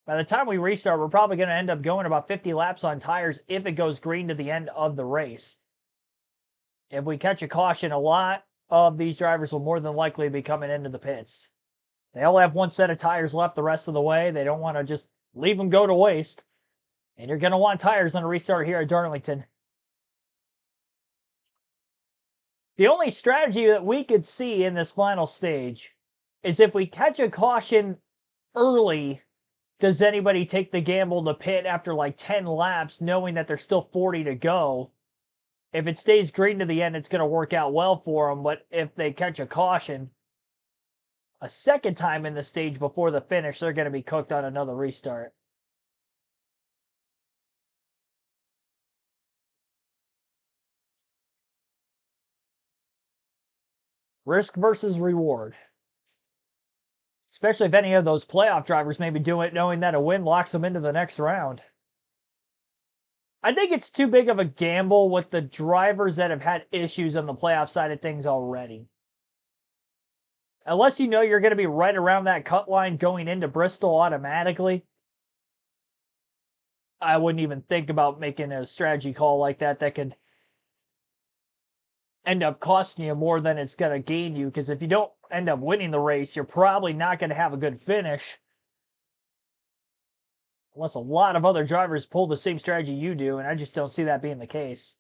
E: By the time we restart, we're probably going to end up going about 50 laps on tires if it goes green to the end of the race. If we catch a caution, a lot of these drivers will more than likely be coming into the pits. They all have 1 set of tires left the rest of the way. They don't want to just leave them go to waste. And you're going to want tires on a restart here at Darlington. The only strategy that we could see in this final stage is if we catch a caution early, does anybody take the gamble to pit after like 10 laps knowing that there's still 40 to go? If it stays green to the end, it's going to work out well for them. But if they catch a caution a second time in the stage before the finish, they're going to be cooked on another restart. Risk versus reward. Especially if any of those playoff drivers maybe do it knowing that a win locks them into the next round. I think it's too big of a gamble with the drivers that have had issues on the playoff side of things already. Unless you know you're going to be right around that cut line going into Bristol automatically, I wouldn't even think about making a strategy call like that could end up costing you more than it's going to gain you, because if you don't end up winning the race, you're probably not going to have a good finish. Unless a lot of other drivers pull the same strategy you do, and I just don't see that being the case.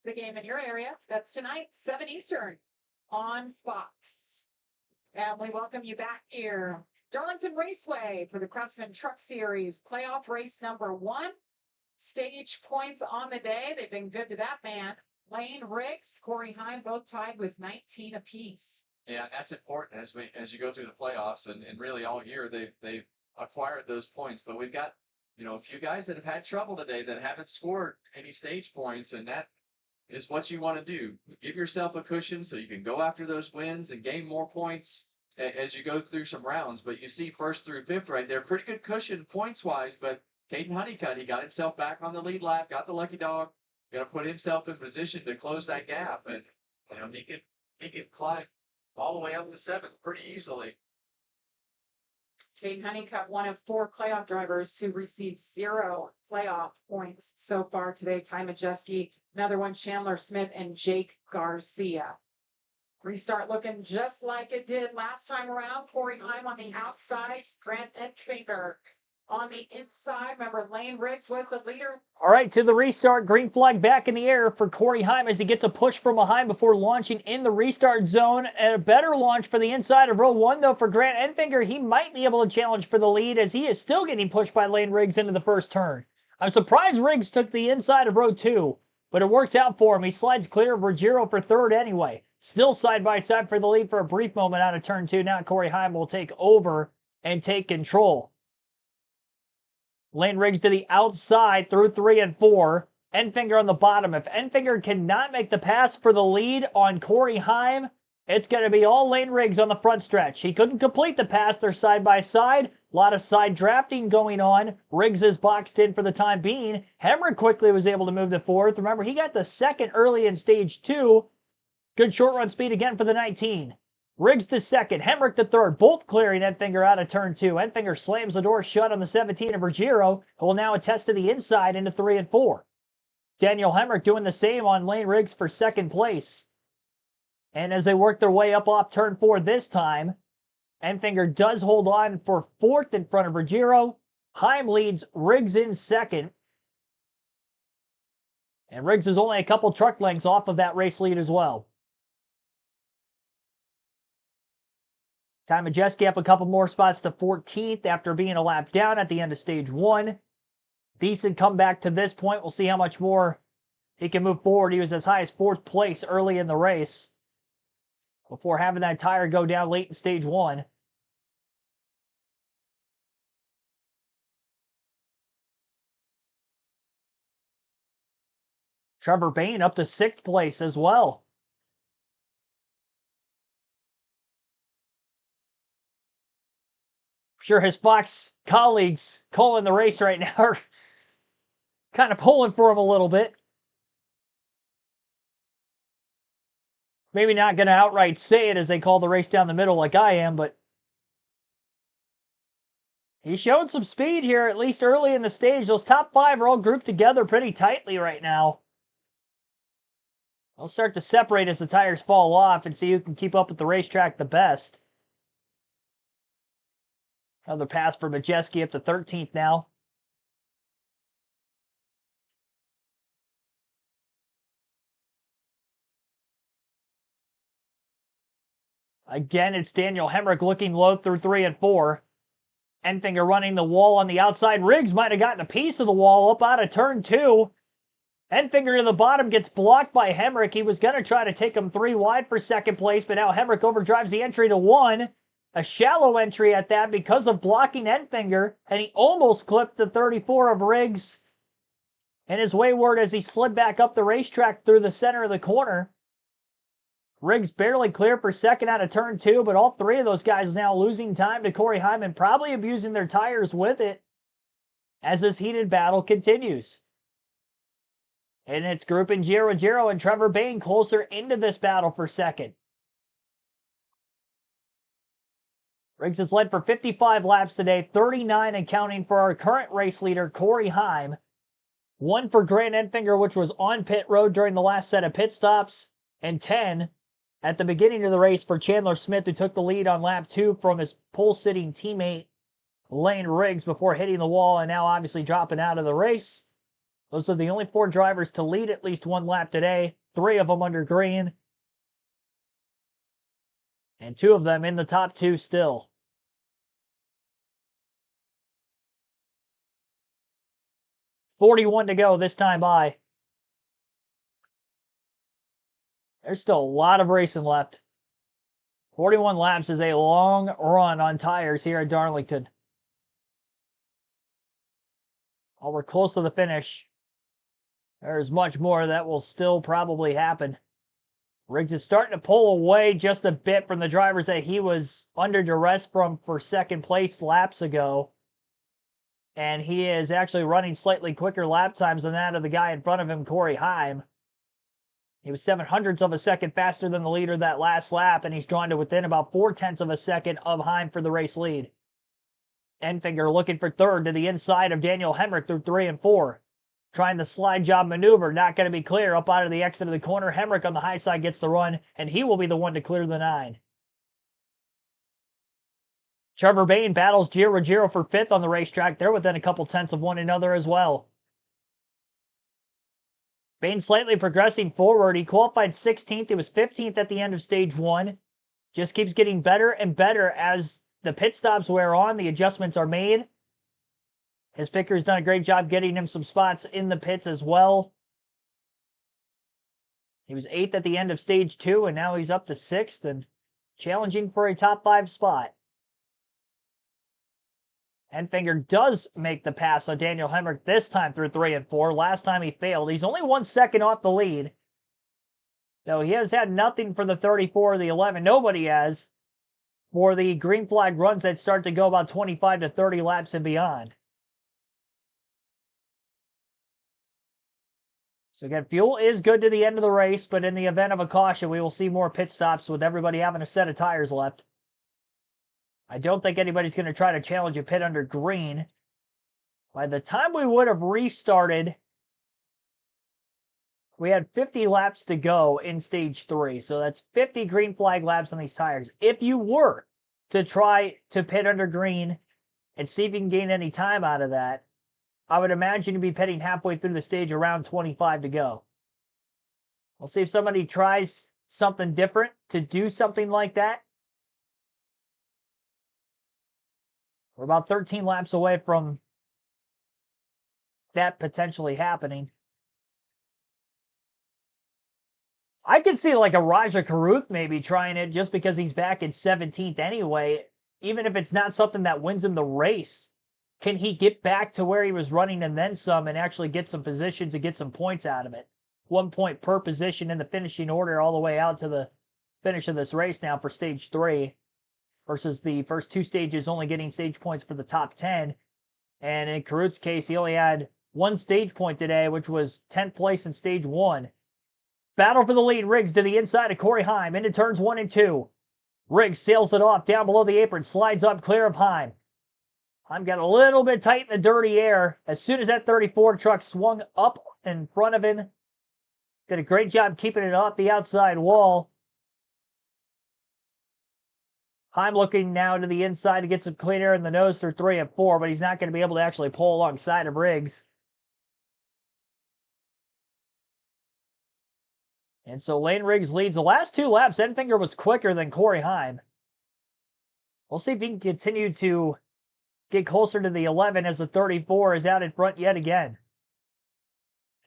D: The game in your area, that's tonight, 7 Eastern on Fox. And we welcome you back here. Darlington Raceway for the Craftsman Truck Series, playoff race number 1. Stage points on the day. They've been good to that man. Lane Riggs, Corey Heim, both tied with 19 apiece.
B: Yeah, that's important as you go through the playoffs and really all year they've acquired those points. But we've got, a few guys that have had trouble today that haven't scored any stage points, and that is what you want to do. Give yourself a cushion so you can go after those wins and gain more points as you go through some rounds. But you see 1st through 5th right there, pretty good cushion points wise. But Caden Honeycutt, he got himself back on the lead lap, got the lucky dog. Going to put himself in position to close that gap, and he could climb all the way up to 7th pretty easily.
D: Caden Honeycutt, one of 4 playoff drivers who received 0 playoff points so far today. Ty Majeski, another one, Chandler Smith, and Jake Garcia. Restart looking just like it did last time around. Corey Heim on the outside, Grant Enfinger on the inside. Remember, Lane Riggs with the leader.
E: All right, to the restart. Green flag back in the air for Corey Heim as he gets a push from behind before launching in the restart zone. And a better launch for the inside of row 1, though, for Grant Enfinger. He might be able to challenge for the lead as he is still getting pushed by Lane Riggs into the first turn. I'm surprised Riggs took the inside of row 2, but it works out for him. He slides clear of Ruggiero for 3rd anyway. Still side by side for the lead for a brief moment out of turn 2. Now Corey Heim will take over and take control. Lane Riggs to the outside through 3 and 4. Enfinger on the bottom. If Enfinger cannot make the pass for the lead on Corey Heim, it's going to be all Lane Riggs on the front stretch. He couldn't complete the pass. They're side by side. A lot of side drafting going on. Riggs is boxed in for the time being. Hemrick quickly was able to move to 4th. Remember, he got the 2nd early in stage 2. Good short run speed again for the 19. Riggs to 2nd. Hemrick to 3rd. Both clearing Enfinger out of turn 2. Enfinger slams the door shut on the 17 of Ruggiero, who will now attest to the inside into 3 and 4. Daniel Hemrick doing the same on Lane Riggs for 2nd place. And as they work their way up off turn 4 this time, Enfinger does hold on for 4th in front of Ruggiero. Heim leads Riggs in 2nd. And Riggs is only a couple truck lengths off of that race lead as well. Ty Majeski up a couple more spots to 14th after being a lap down at the end of stage 1. Decent comeback to this point. We'll see how much more he can move forward. He was as high as 4th place early in the race before having that tire go down late in stage 1. Trevor Bayne up to 6th place as well. Sure, his Fox colleagues calling the race right now are kind of pulling for him a little bit. Maybe not going to outright say it as they call the race down the middle like I am, but he's showing some speed here, at least early in the stage. Those top 5 are all grouped together pretty tightly right now. They'll start to separate as the tires fall off and see who can keep up with the racetrack the best. Another pass for Majeski up to 13th now. Again, it's Daniel Hemrick looking low through 3 and 4. Enfinger running the wall on the outside. Riggs might have gotten a piece of the wall up out of turn 2. Enfinger to the bottom gets blocked by Hemrick. He was going to try to take him 3 wide for 2nd place, but now Hemrick overdrives the entry to 1. A shallow entry at that because of blocking Enfinger, and he almost clipped the 34 of Riggs. And his wayward as he slid back up the racetrack through the center of the corner. Riggs barely clear for 2nd out of turn 2, but all 3 of those guys now losing time to Corey Hyman, probably abusing their tires with it as this heated battle continues. And it's grouping Giro and Trevor Bayne closer into this battle for 2nd. Riggs has led for 55 laps today, 39 and counting for our current race leader, Corey Heim. 1 for Grant Enfinger, which was on pit road during the last set of pit stops, and 10 at the beginning of the race for Chandler Smith, who took the lead on lap 2 from his pole-sitting teammate, Lane Riggs, before hitting the wall and now obviously dropping out of the race. Those are the only 4 drivers to lead at least 1 lap today, 3 of them under green, and 2 of them in the top 2 still. .41 to go this time by. There's still a lot of racing left. 41 laps is a long run on tires here at Darlington. While we're close to the finish, there's much more that will still probably happen. Riggs is starting to pull away just a bit from the drivers that he was under duress from for 2nd place laps ago. And he is actually running slightly quicker lap times than that of the guy in front of him, Corey Heim. He was 0.07 of a second faster than the leader that last lap, and he's drawn to within about 0.4 of a second of Heim for the race lead. Enfinger looking for 3rd to the inside of Daniel Hemrick through 3 and 4. Trying the slide job maneuver, not going to be clear. Up out of the exit of the corner, Hemrick on the high side gets the run, and he will be the one to clear the 9. Trevor Bayne battles Giro for 5th on the racetrack. They're within a couple tenths of one another as well. Bayne slightly progressing forward. He qualified 16th. He was 15th at the end of stage 1. Just keeps getting better and better as the pit stops wear on. The adjustments are made. His picker's done a great job getting him some spots in the pits as well. He was 8th at the end of stage 2, and now he's up to 6th and challenging for a top 5 spot. Enfinger does make the pass on Daniel Hemrick this time through 3 and 4. Last time he failed. He's only 1 second off the lead. Though he has had nothing for the 34 or the 11. Nobody has for the green flag runs that start to go about 25 to 30 laps and beyond. So again, fuel is good to the end of the race, but in the event of a caution, we will see more pit stops with everybody having a set of tires left. I don't think anybody's going to try to challenge a pit under green. By the time we would have restarted, we had 50 laps to go in stage 3. So that's 50 green flag laps on these tires. If you were to try to pit under green and see if you can gain any time out of that, I would imagine you'd be pitting halfway through the stage, around 25 to go. We'll see if somebody tries something different to do something like that. We're about 13 laps away from that potentially happening. I could see like a Raja Karuth maybe trying it just because he's back in 17th anyway. Even if it's not something that wins him the race, can he get back to where he was running and then some and actually get some positions and get some points out of it? 1 point per position in the finishing order all the way out to the finish of this race now for stage 3 versus the first 2 stages only getting stage points for the top 10. And in Karuth's case, he only had 1 stage point today, which was 10th place in stage 1. Battle for the lead. Riggs to the inside of Corey Heim into turns 1 and 2. Riggs sails it off down below the apron, slides up clear of Heim. Heim got a little bit tight in the dirty air as soon as that 34 truck swung up in front of him. Did a great job keeping it off the outside wall. Heim looking now to the inside to get some clean air in the nose through 3 and 4, but he's not going to be able to actually pull alongside of Riggs. And so Lane Riggs leads the last 2 laps. Enfinger was quicker than Corey Heim. We'll see if he can continue to get closer to the 11 as the 34 is out in front yet again.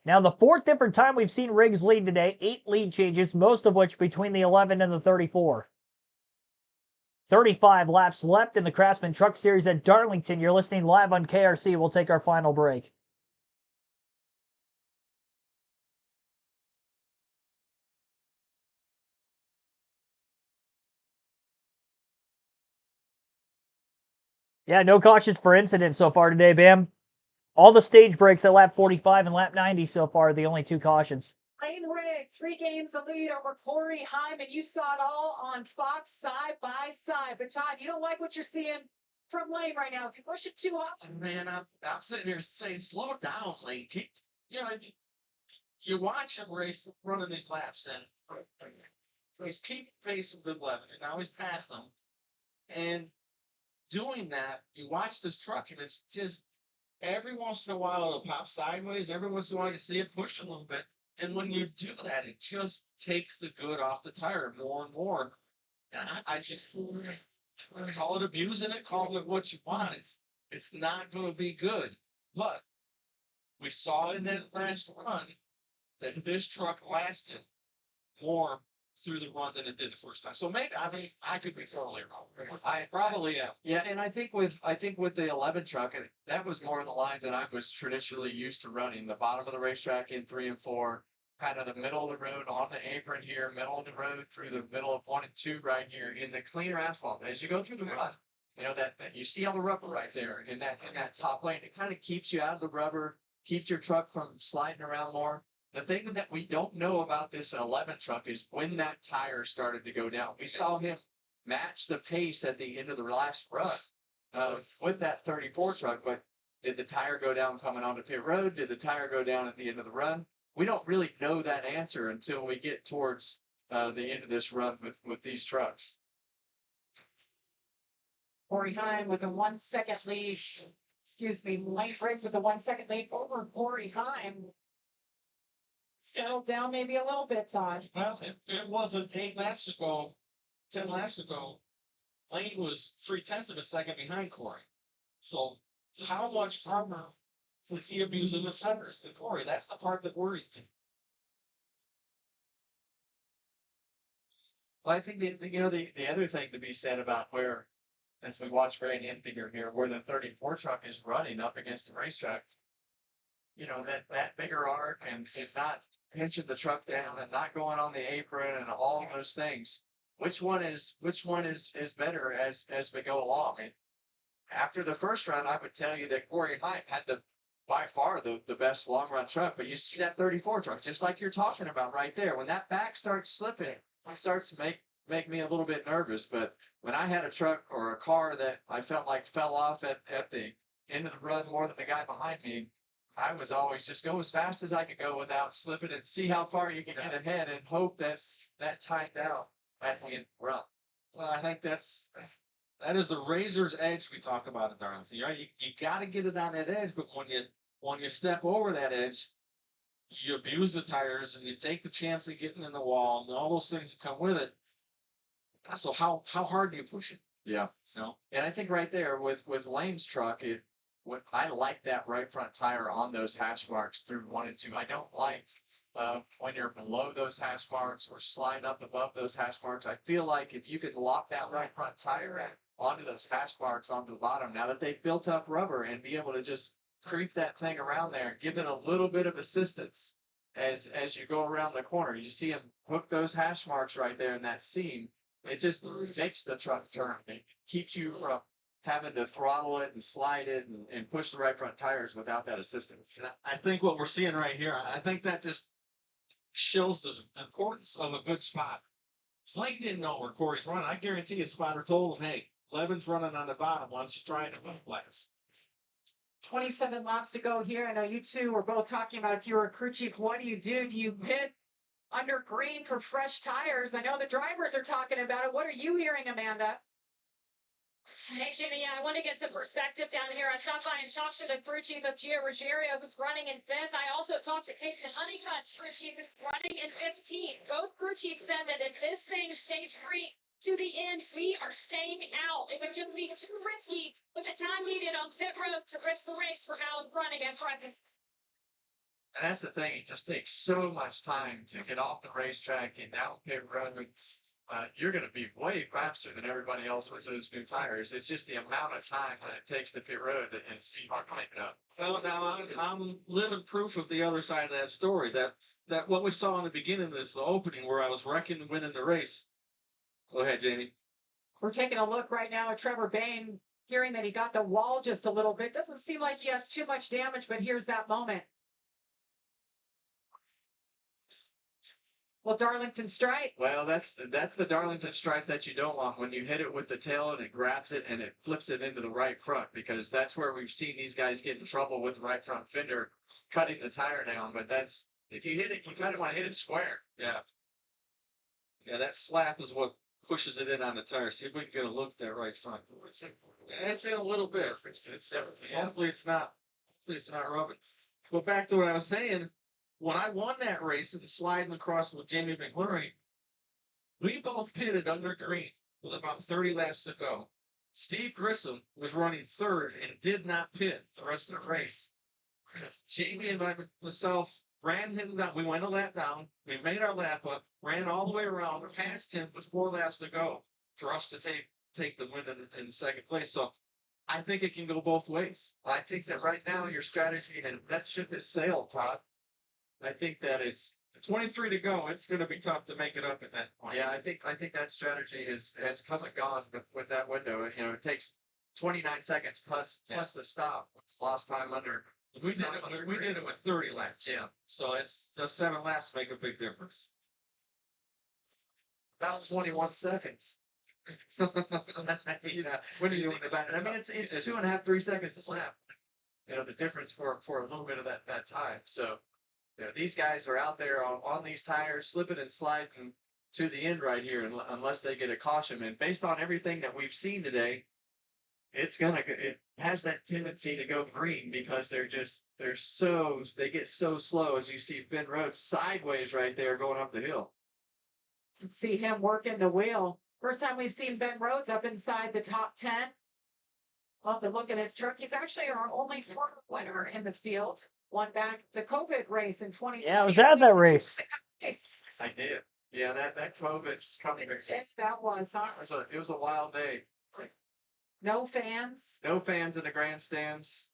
E: Now the 4th different time we've seen Riggs lead today. 8 lead changes, most of which between the 11 and the 34. 35 laps left in the Craftsman Truck Series at Darlington. You're listening live on KRC. We'll take our final break. Yeah, no cautions for incidents so far today, Bam. All the stage breaks at lap 45 and lap 90 so far are the only 2 cautions.
D: Lane Riggs regains the lead over Corey Heim, and you saw it all on Fox side by side. But Todd, you don't like what you're seeing from Lane right now. Is he pushing too hard?
H: Man, I'm sitting here saying, slow down, Lane. Keep, you watch him race running these laps, and he's keeping pace with the 11, and now he's passed him. And doing that, you watch this truck, and it's just every once in a while it'll pop sideways. Every once in a while you see it push a little bit. And when you do that, it just takes the good off the tire more and more. And I just call it abusing it, call it what you want. It's not going to be good. But we saw in that last run that this truck lasted more through the run than it did the first time. So maybe I could be totally wrong. I probably am.
B: Yeah, and I think with the 11 truck, that was more the line that I was traditionally used to running. The bottom of the racetrack in 3 and 4, kind of the middle of the road on the apron here, middle of the road through the middle of 1 and 2 right here in the cleaner asphalt. As you go through the run, that you see all the rubber right there in that top lane. It kind of keeps you out of the rubber, keeps your truck from sliding around more. The thing that we don't know about this 11 truck is when that tire started to go down. We saw him match the pace at the end of the last run with that 34 truck, but did the tire go down coming onto pit road? Did the tire go down at the end of the run? We don't really know that answer until we get towards the end of this run with these trucks.
D: Corey Heim with a 1 second lead. Excuse me, Lane Riggs with a 1 second lead over Corey Heim. Settled down maybe a little bit, Todd.
H: Well, it wasn't 8 laps ago, 10 laps ago. Lane was 0.3 of a second behind Corey. So how much harder was he abusing his tires than Corey? That's the part that worries me.
B: Well, I think the other thing to be said about where as we watch Great Infigure here, where the 34 truck is running up against the racetrack. You know, that bigger arc and it's not pinching the truck down and not going on the apron and all of those things. Which one is better as we go along? And after the first round, I would tell you that Corey Hype had by far the best long run truck, but you see that 34 truck, just like you're talking about right there. When that back starts slipping, it starts to make me a little bit nervous. But when I had a truck or a car that I felt like fell off at the end of the run more than the guy behind me, I was always just go as fast as I could go without slipping and see how far you can get ahead and hope that timed out at the end of the run.
H: Well, I think that is the razor's edge we talk about in Darlington. Right? You got to get it on that edge, but when you step over that edge, you abuse the tires and you take the chance of getting in the wall and all those things that come with it. So how hard do you push it?
B: Yeah.
H: You know?
B: And I think right there with Lane's truck, I like that right front tire on those hash marks through 1 and 2. I don't like when you're below those hash marks or slide up above those hash marks. I feel like if you could lock that right front tire onto those hash marks onto the bottom, now that they've built up rubber, and be able to just creep that thing around there, give it a little bit of assistance as you go around the corner. You see him hook those hash marks right there in that seam. It just makes the truck turn. It keeps you from having to throttle it and slide it and push the right front tires without that assistance.
H: And I think what we're seeing right here, I think that just shows the importance of a good spot. Slade didn't know where Corey's running. I guarantee his spotter told him, hey, Levin's running on the bottom. Why don't you try it in 1 laps?
D: 27 laps to go here. I know you two were both talking about if you were a crew chief, what do? Do you pit under green for fresh tires? I know the drivers are talking about it. What are you hearing, Amanda?
C: Hey, Jimmy, yeah, I want to get some perspective down here. I stopped by and talked to the crew chief of Gio Ruggiero, who's running in 5th. I also talked to Caitlin Honeycutt's crew chief, who's running in 15th. Both crew chiefs said that if this thing stays free to the end, we are staying out. It would just be too risky with the time needed on pit road to risk the race for how it's running at present.
B: And that's the thing. It just takes so much time to get off the racetrack and down pit road. You're going to be way faster than everybody else with those new tires. It's just the amount of time that it takes to pit road and speed are climbing up.
H: Well, now I'm living proof of the other side of that story. That what we saw in the beginning of this, the opening, where I was wrecking and winning the race. Go ahead, Jamie.
D: We're taking a look right now at Trevor Bain, hearing that he got the wall just a little bit. Doesn't seem like he has too much damage, but here's that moment. Well, Darlington stripe.
B: Well, that's the Darlington stripe that you don't want when you hit it with the tail and it grabs it and it flips it into the right front, because that's where we've seen these guys get in trouble with the right front fender cutting the tire down. But that's, if you hit it, you kind of want to hit it square.
H: Yeah. Yeah, that slap is what pushes it in on the tire. See if we can get a look at that right front. It's in a little bit.
B: It's definitely,
H: Hopefully it's not rubbing. But back to what I was saying, when I won that race and sliding across with Jamie McMurray, we both pitted under green with about 30 laps to go. Steve Grissom was running 3rd and did not pit the rest of the race. Jamie and myself ran him down. We went a lap down. We made our lap up, ran all the way around, passed him with 4 laps to go for us to take the win in 2nd place. So I think it can go both ways.
B: I think that right now your strategy, and that ship has sailed, Todd. I think that it's
H: 23 to go. It's going to be tough to make it up at that point.
B: yeah. I think that strategy has come and gone with that window. You know, it takes 29 seconds plus the stop. Lost time under.
H: We did it with 30 laps.
B: Yeah.
H: So it's the 7 laps make a big difference.
B: About 21 seconds.
H: Yeah.
B: When are you doing about it? I mean, it's 2.5, 3 seconds a lap. You know, the difference for a little bit of that time. So, you know, these guys are out there on these tires, slipping and sliding to the end right here, unless they get a caution. And based on everything that we've seen today, it has that tendency to go green, because they get so slow, as you see Ben Rhodes sideways right there going up the hill.
D: You can see him working the wheel. First time we've seen Ben Rhodes up inside the top 10. Love the look at his truck. He's actually our only former winner in the field. Won back the COVID race in 2020.
E: Yeah, I was at that race.
B: I did. Yeah, that COVID's coming.
D: That was, huh?
B: It was a wild day.
D: No fans.
B: No fans in the grandstands.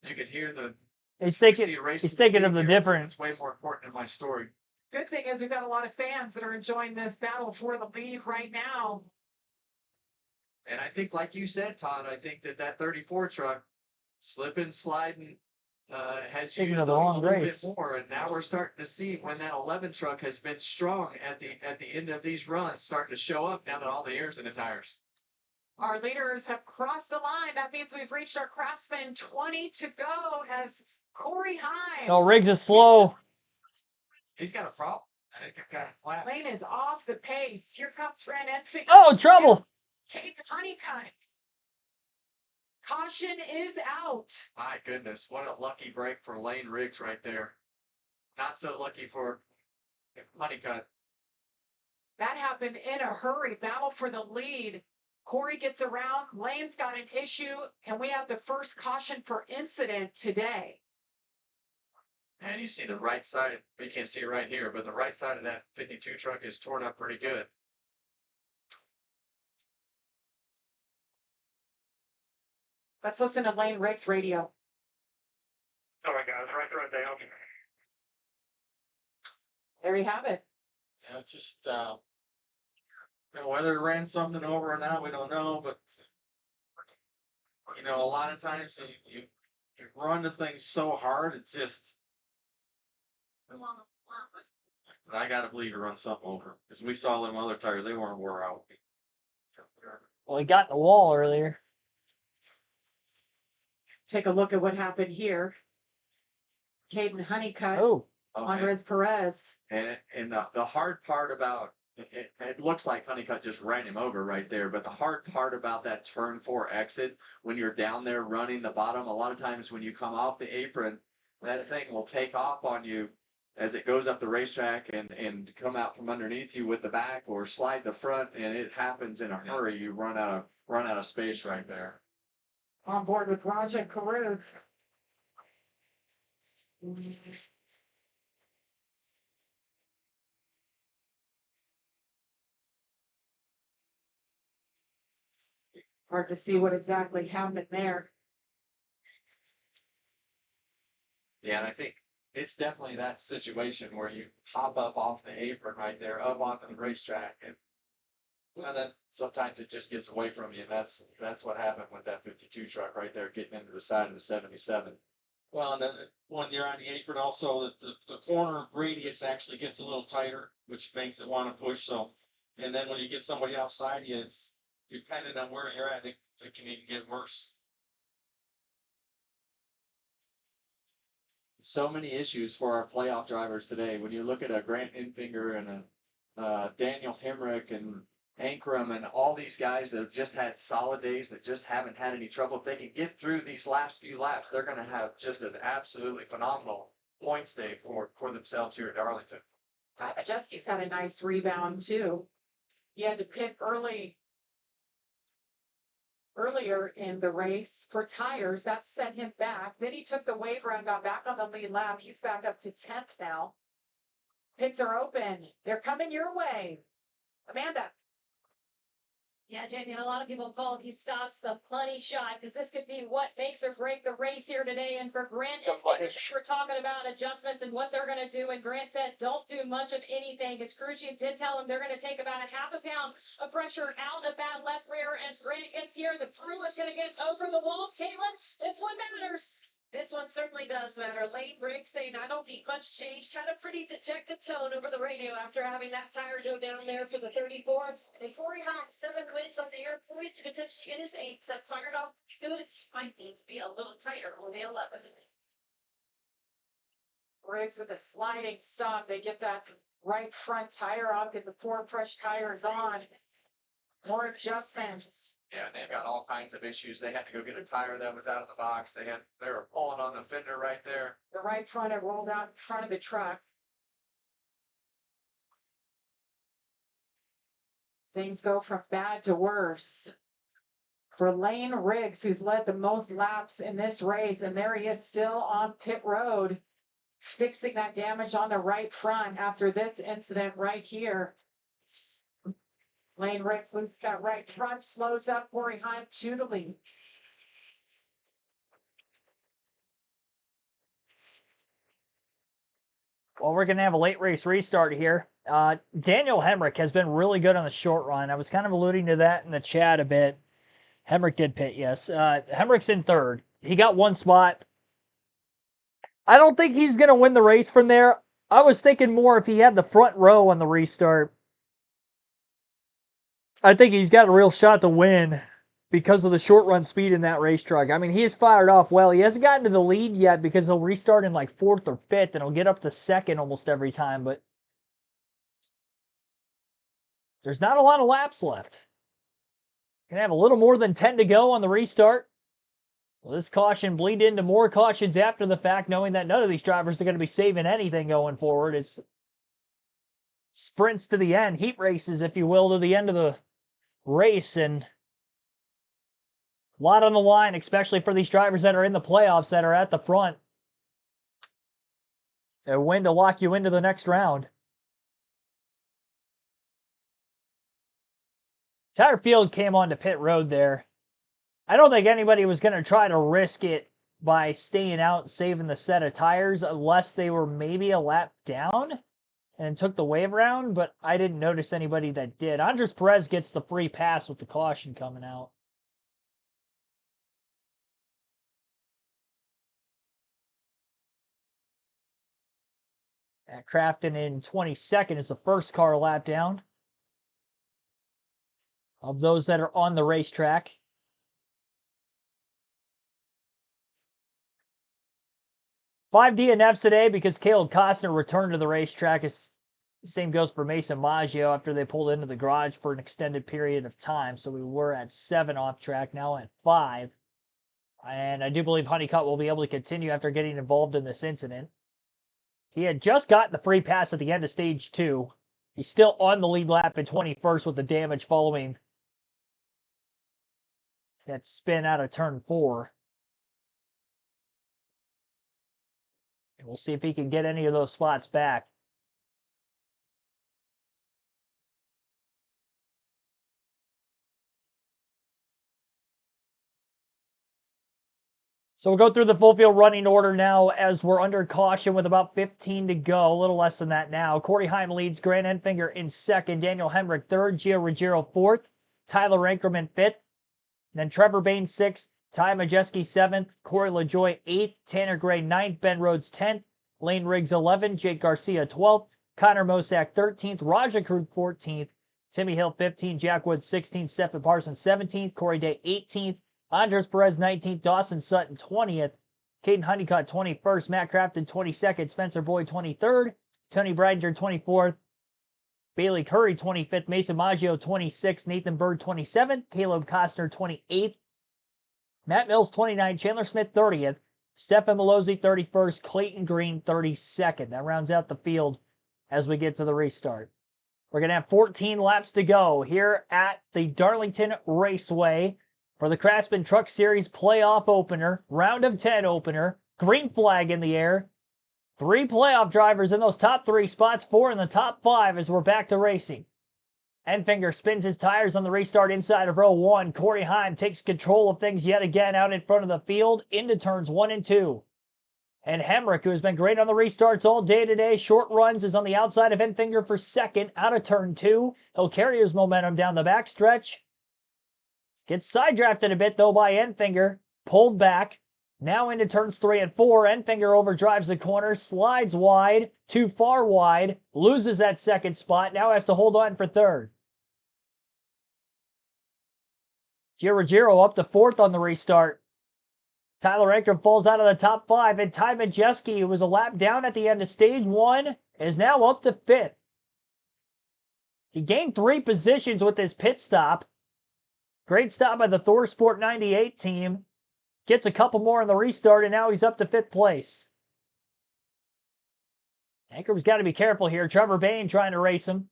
B: You could hear the.
E: He's
B: you
E: thinking,
B: see a race
E: he's
B: with the
E: thinking
B: lead
E: of the
B: here.
E: different.
B: It's way more important in my story.
D: Good thing is we've got a lot of fans that are enjoying this battle for the lead right now.
B: And I think, like you said, Todd, I think that 34 truck slipping, sliding, has
E: Taking
B: used
E: the
B: a
E: wrong
B: little
E: race.
B: bit more, and now we're starting to see when that 11 truck has been strong at the end of these runs, starting to show up now that all the air's in the tires.
D: Our leaders have crossed the line. That means we've reached our Craftsman 20 to go as Corey Hine.
E: Oh, Riggs is slow.
B: He's got a problem. I think he's got a flat.
D: Lane is off the pace. Here comes Ren Enfield.
E: Oh, trouble.
D: Kate Honeycutt. Caution is out.
B: My goodness, what a lucky break for Lane Riggs right there. Not so lucky for Honeycutt.
D: That happened in a hurry. Battle for the lead. Corey gets around. Lane's got an issue, and we have the first caution for incident today.
B: And you see the right side, we can't see it right here, but the right side of that 52 truck is torn up pretty good.
D: Let's listen to Lane Riggs' radio.
I: Sorry guys, right through it down.
D: There you have it.
H: You know, just you know, whether it ran something over or not, we don't know. But you know, a lot of times you run the thing so hard, it's just. But I gotta believe it run something over because we saw them other tires; they weren't wore out.
E: Well, he got in the wall earlier.
D: Take a look at what happened here. Caden Honeycutt,
E: Oh,
D: Andres Perez.
B: And the hard part about it looks like Honeycutt just ran him over right there, but the hard part about that turn 4 exit, when you're down there running the bottom, a lot of times when you come off the apron, that thing will take off on you as it goes up the racetrack and come out from underneath you with the back or slide the front, and it happens in a hurry. You run out of space right there.
D: On board with Raja Karuth. Hard to see what exactly happened there.
B: Yeah, and I think it's definitely that situation where you hop up off the apron right there, up onto the racetrack, and then sometimes it just gets away from you. And that's what happened with that 52 truck right there, getting into the side of the 77.
H: Well, and then when you're on the apron, also the corner radius actually gets a little tighter, which makes it want to push. So, and then when you get somebody outside you, it's depending on where you're at, it can even get worse.
B: So many issues for our playoff drivers today. When you look at a Grant Infinger and a Daniel Hemrick and Ankrum and all these guys that have just had solid days that just haven't had any trouble, if they can get through these last few laps, they're going to have just an absolutely phenomenal points day for themselves here at Darlington.
D: Ty Majeski's had a nice rebound too. He had to pit earlier in the race for tires. That set him back. Then he took the waiver and got back on the lead lap. He's back up to 10th now. Pits are open. They're coming your way. Amanda.
C: Yeah, Jamie, a lot of people call if he stops the money shot because this could be what makes or break the race here today. And for Grant, we're talking about adjustments and what they're going to do. And Grant said, don't do much of anything. Because crew chief did tell him they're going to take about a half a pound of pressure out of that left rear. As Grant gets here, the crew is going to get over the wall. Caitlin, this one matters.
F: This one certainly does matter. Lane Riggs saying, I don't need much change. Had a pretty dejected tone over the radio after having that tire go down there for the 34th. And Corey Hine, 7 wins on the air, poised to potentially get his 8th. That fired off good. Might need to be a little tighter on the 11.
D: Riggs with a sliding stop. They get that right front tire off, get the 4 fresh tires on. More adjustments.
B: Yeah, and they've got all kinds of issues. They had to go get a tire that was out of the box. They were pulling on the fender right there.
D: The right front had rolled out in front of the truck. Things go from bad to worse. For Lane Riggs, who's led the most laps in this race, and there he is still on pit road, fixing that damage on the right front after this incident right here. Lane Riggs loose that right front, slows up Corey Heim to the lead.
E: Well, we're going to have a late race restart here. Daniel Hemrick has been really good on the short run. I was kind of alluding to that in the chat a bit. Hemrick did pit, yes. Hemrick's in third. He got one spot. I don't think he's going to win the race from there. I was thinking more if he had the front row on the restart. I think he's got a real shot to win because of the short run speed in that race truck. I mean, he has fired off well. He hasn't gotten to the lead yet because he'll restart in like fourth or fifth and he'll get up to second almost every time, but there's not a lot of laps left. Gonna have a little more than 10 to go on the restart. Will this caution bleed into more cautions after the fact, knowing that none of these drivers are going to be saving anything going forward? It's sprints to the end, heat races, if you will, to the end of the race, and a lot on the line, especially for these drivers that are in the playoffs that are at the front. A win to lock you into the next round. Entire field came onto pit road there. I don't think anybody was going to try to risk it by staying out and saving the set of tires unless they were maybe a lap down and took the wave around, but I didn't notice anybody that did. Andres Perez gets the free pass with the caution coming out. At Craftsman in 22nd is the first car lap down of those that are on the racetrack. 5 DNFs today because Caleb Costner returned to the racetrack. Same goes for Mason Maggio after they pulled into the garage for an extended period of time. So we were at 7 off track, now at 5. And I do believe Honeycutt will be able to continue after getting involved in this incident. He had just gotten the free pass at the end of stage 2. He's still on the lead lap in 21st with the damage following that spin out of turn 4. And we'll see if he can get any of those spots back. So we'll go through the full field running order now as we're under caution with about 15 to go. A little less than that now. Corey Heim leads. Grant Enfinger in second. Daniel Hemrick third. Gio Ruggiero fourth. Tyler Ankerman fifth. Then Trevor Bain sixth. Ty Majeski seventh. Corey LaJoy eighth. Tanner Gray ninth. Ben Rhodes 10th. Lane Riggs 11th. Jake Garcia 12th. Connor Mosack 13th. Raja Krug 14th. Timmy Hill 15th. Jack Woods 16th. Stephen Parsons 17th. Corey Day 18th. Andres Perez 19th, Dawson Sutton 20th, Caden Honeycutt 21st, Matt Crafton 22nd, Spencer Boyd 23rd, Tony Bradinger 24th, Bailey Curry 25th, Mason Maggio 26th, Nathan Bird 27th, Caleb Costner 28th, Matt Mills 29th, Chandler Smith 30th, Stefan Malozzi 31st, Clayton Green 32nd. That rounds out the field as we get to the restart. We're going to have 14 laps to go here at the Darlington Raceway for the Craftsman Truck Series playoff opener, round of 10 opener, green flag in the air. 3 playoff drivers in those top 3 spots, 4 in the top 5 as we're back to racing. Enfinger spins his tires on the restart inside of row 1. Corey Heim takes control of things yet again out in front of the field into turns 1 and 2. And Hemrick, who has been great on the restarts all day today, short runs, is on the outside of Enfinger for second out of turn 2. He'll carry his momentum down the backstretch. Gets side drafted a bit, though, by Enfinger. Pulled back. Now into turns 3 and 4. Enfinger overdrives the corner. Slides wide. Too far wide. Loses that second spot. Now has to hold on for third. Giro up to 4th on the restart. Tyler Ankrum falls out of the top 5. And Ty Majeski, who was a lap down at the end of stage 1, is now up to 5th. He gained 3 positions with his pit stop. Great stop by the Thor Sport 98 team. Gets a couple more in the restart, and now he's up to 5th place. Ankrum's got to be careful here. Trevor Bain trying to race him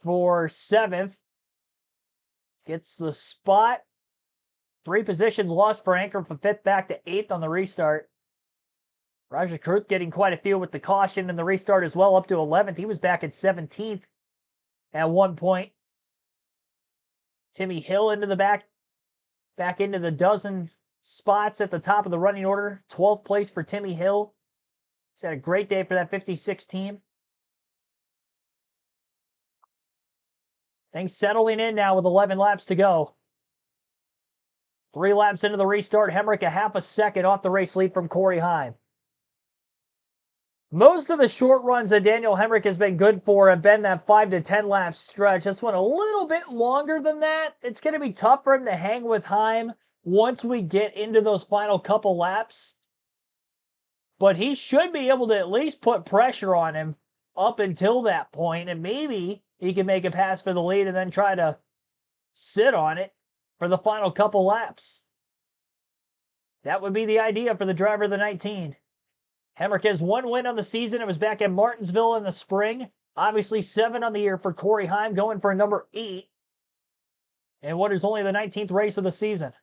E: for 7th. Gets the spot. 3 positions lost for Ankrum from 5th back to 8th on the restart. Raja Krug getting quite a few with the caution in the restart as well, up to 11th. He was back at 17th at one point. Timmy Hill into the back into the dozen spots at the top of the running order. 12th place for Timmy Hill. He's had a great day for that 56 team. Things settling in now with 11 laps to go. 3 laps into the restart, Hemrick a half a second off the race lead from Corey Heim. Most of the short runs that Daniel Hemrick has been good for have been that 5 to 10 lap stretch. This one a little bit longer than that. It's going to be tough for him to hang with Heim once we get into those final couple laps. But he should be able to at least put pressure on him up until that point, and maybe he can make a pass for the lead and then try to sit on it for the final couple laps. That would be the idea for the driver of the 19. Hemrick has 1 win on the season. It was back in Martinsville in the spring. Obviously 7 on the year for Corey Heim, going for number 8. And what is only the 19th race of the season.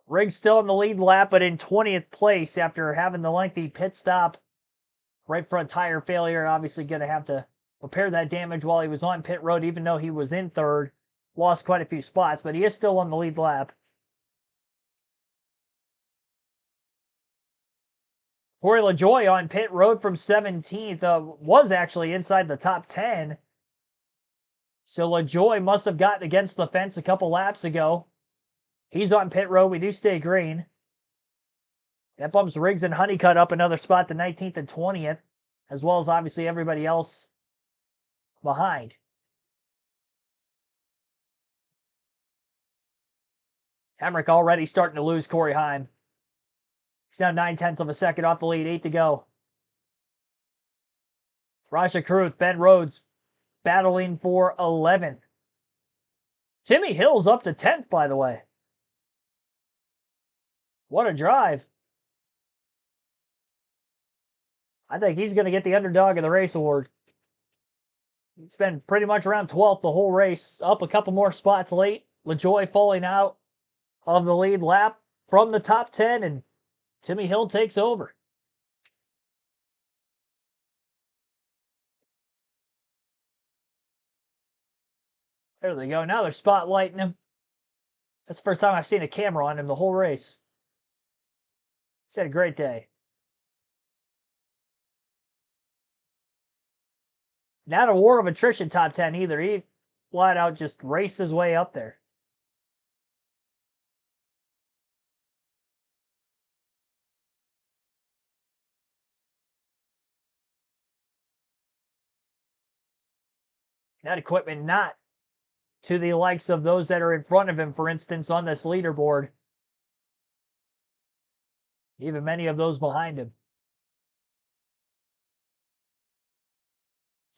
E: Riggs still in the lead lap, but in 20th place after having the lengthy pit stop. Right front tire failure. Obviously going to have to repair that damage while he was on pit road, even though he was in 3rd. Lost quite a few spots, but he is still on the lead lap. Corey LaJoie on pit road from 17th was actually inside the top 10. So LaJoie must have gotten against the fence a couple laps ago. He's on pit road. We do stay green. That bumps Riggs and Honeycutt up another spot to 19th and 20th, as well as obviously everybody else behind. Hemrick already starting to lose Corey Heim. He's now 9/10 of a second off the lead, 8 to go. Raja Kruth, Ben Rhodes battling for 11. Timmy Hill's up to 10th, by the way. What a drive. I think he's going to get the underdog of the race award. He's been pretty much around 12th the whole race, up a couple more spots late. LaJoie falling out of the lead lap from the top 10, and Timmy Hill takes over. There they go. Now they're spotlighting him. That's the first time I've seen a camera on him the whole race. He's had a great day. Not a war of attrition top 10 either. He flat out just raced his way up there. That equipment not to the likes of those that are in front of him, for instance, on this leaderboard. Even many of those behind him.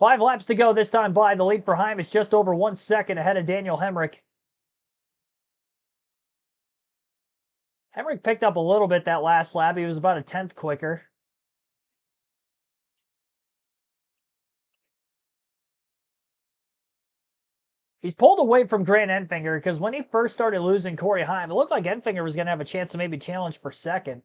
E: 5 laps to go this time by. The lead for Heim is just over 1 second ahead of Daniel Hemrick. Hemrick picked up a little bit that last lap. He was about a 10th quicker. He's pulled away from Grant Enfinger because when he first started losing Corey Heim, it looked like Enfinger was going to have a chance to maybe challenge for second.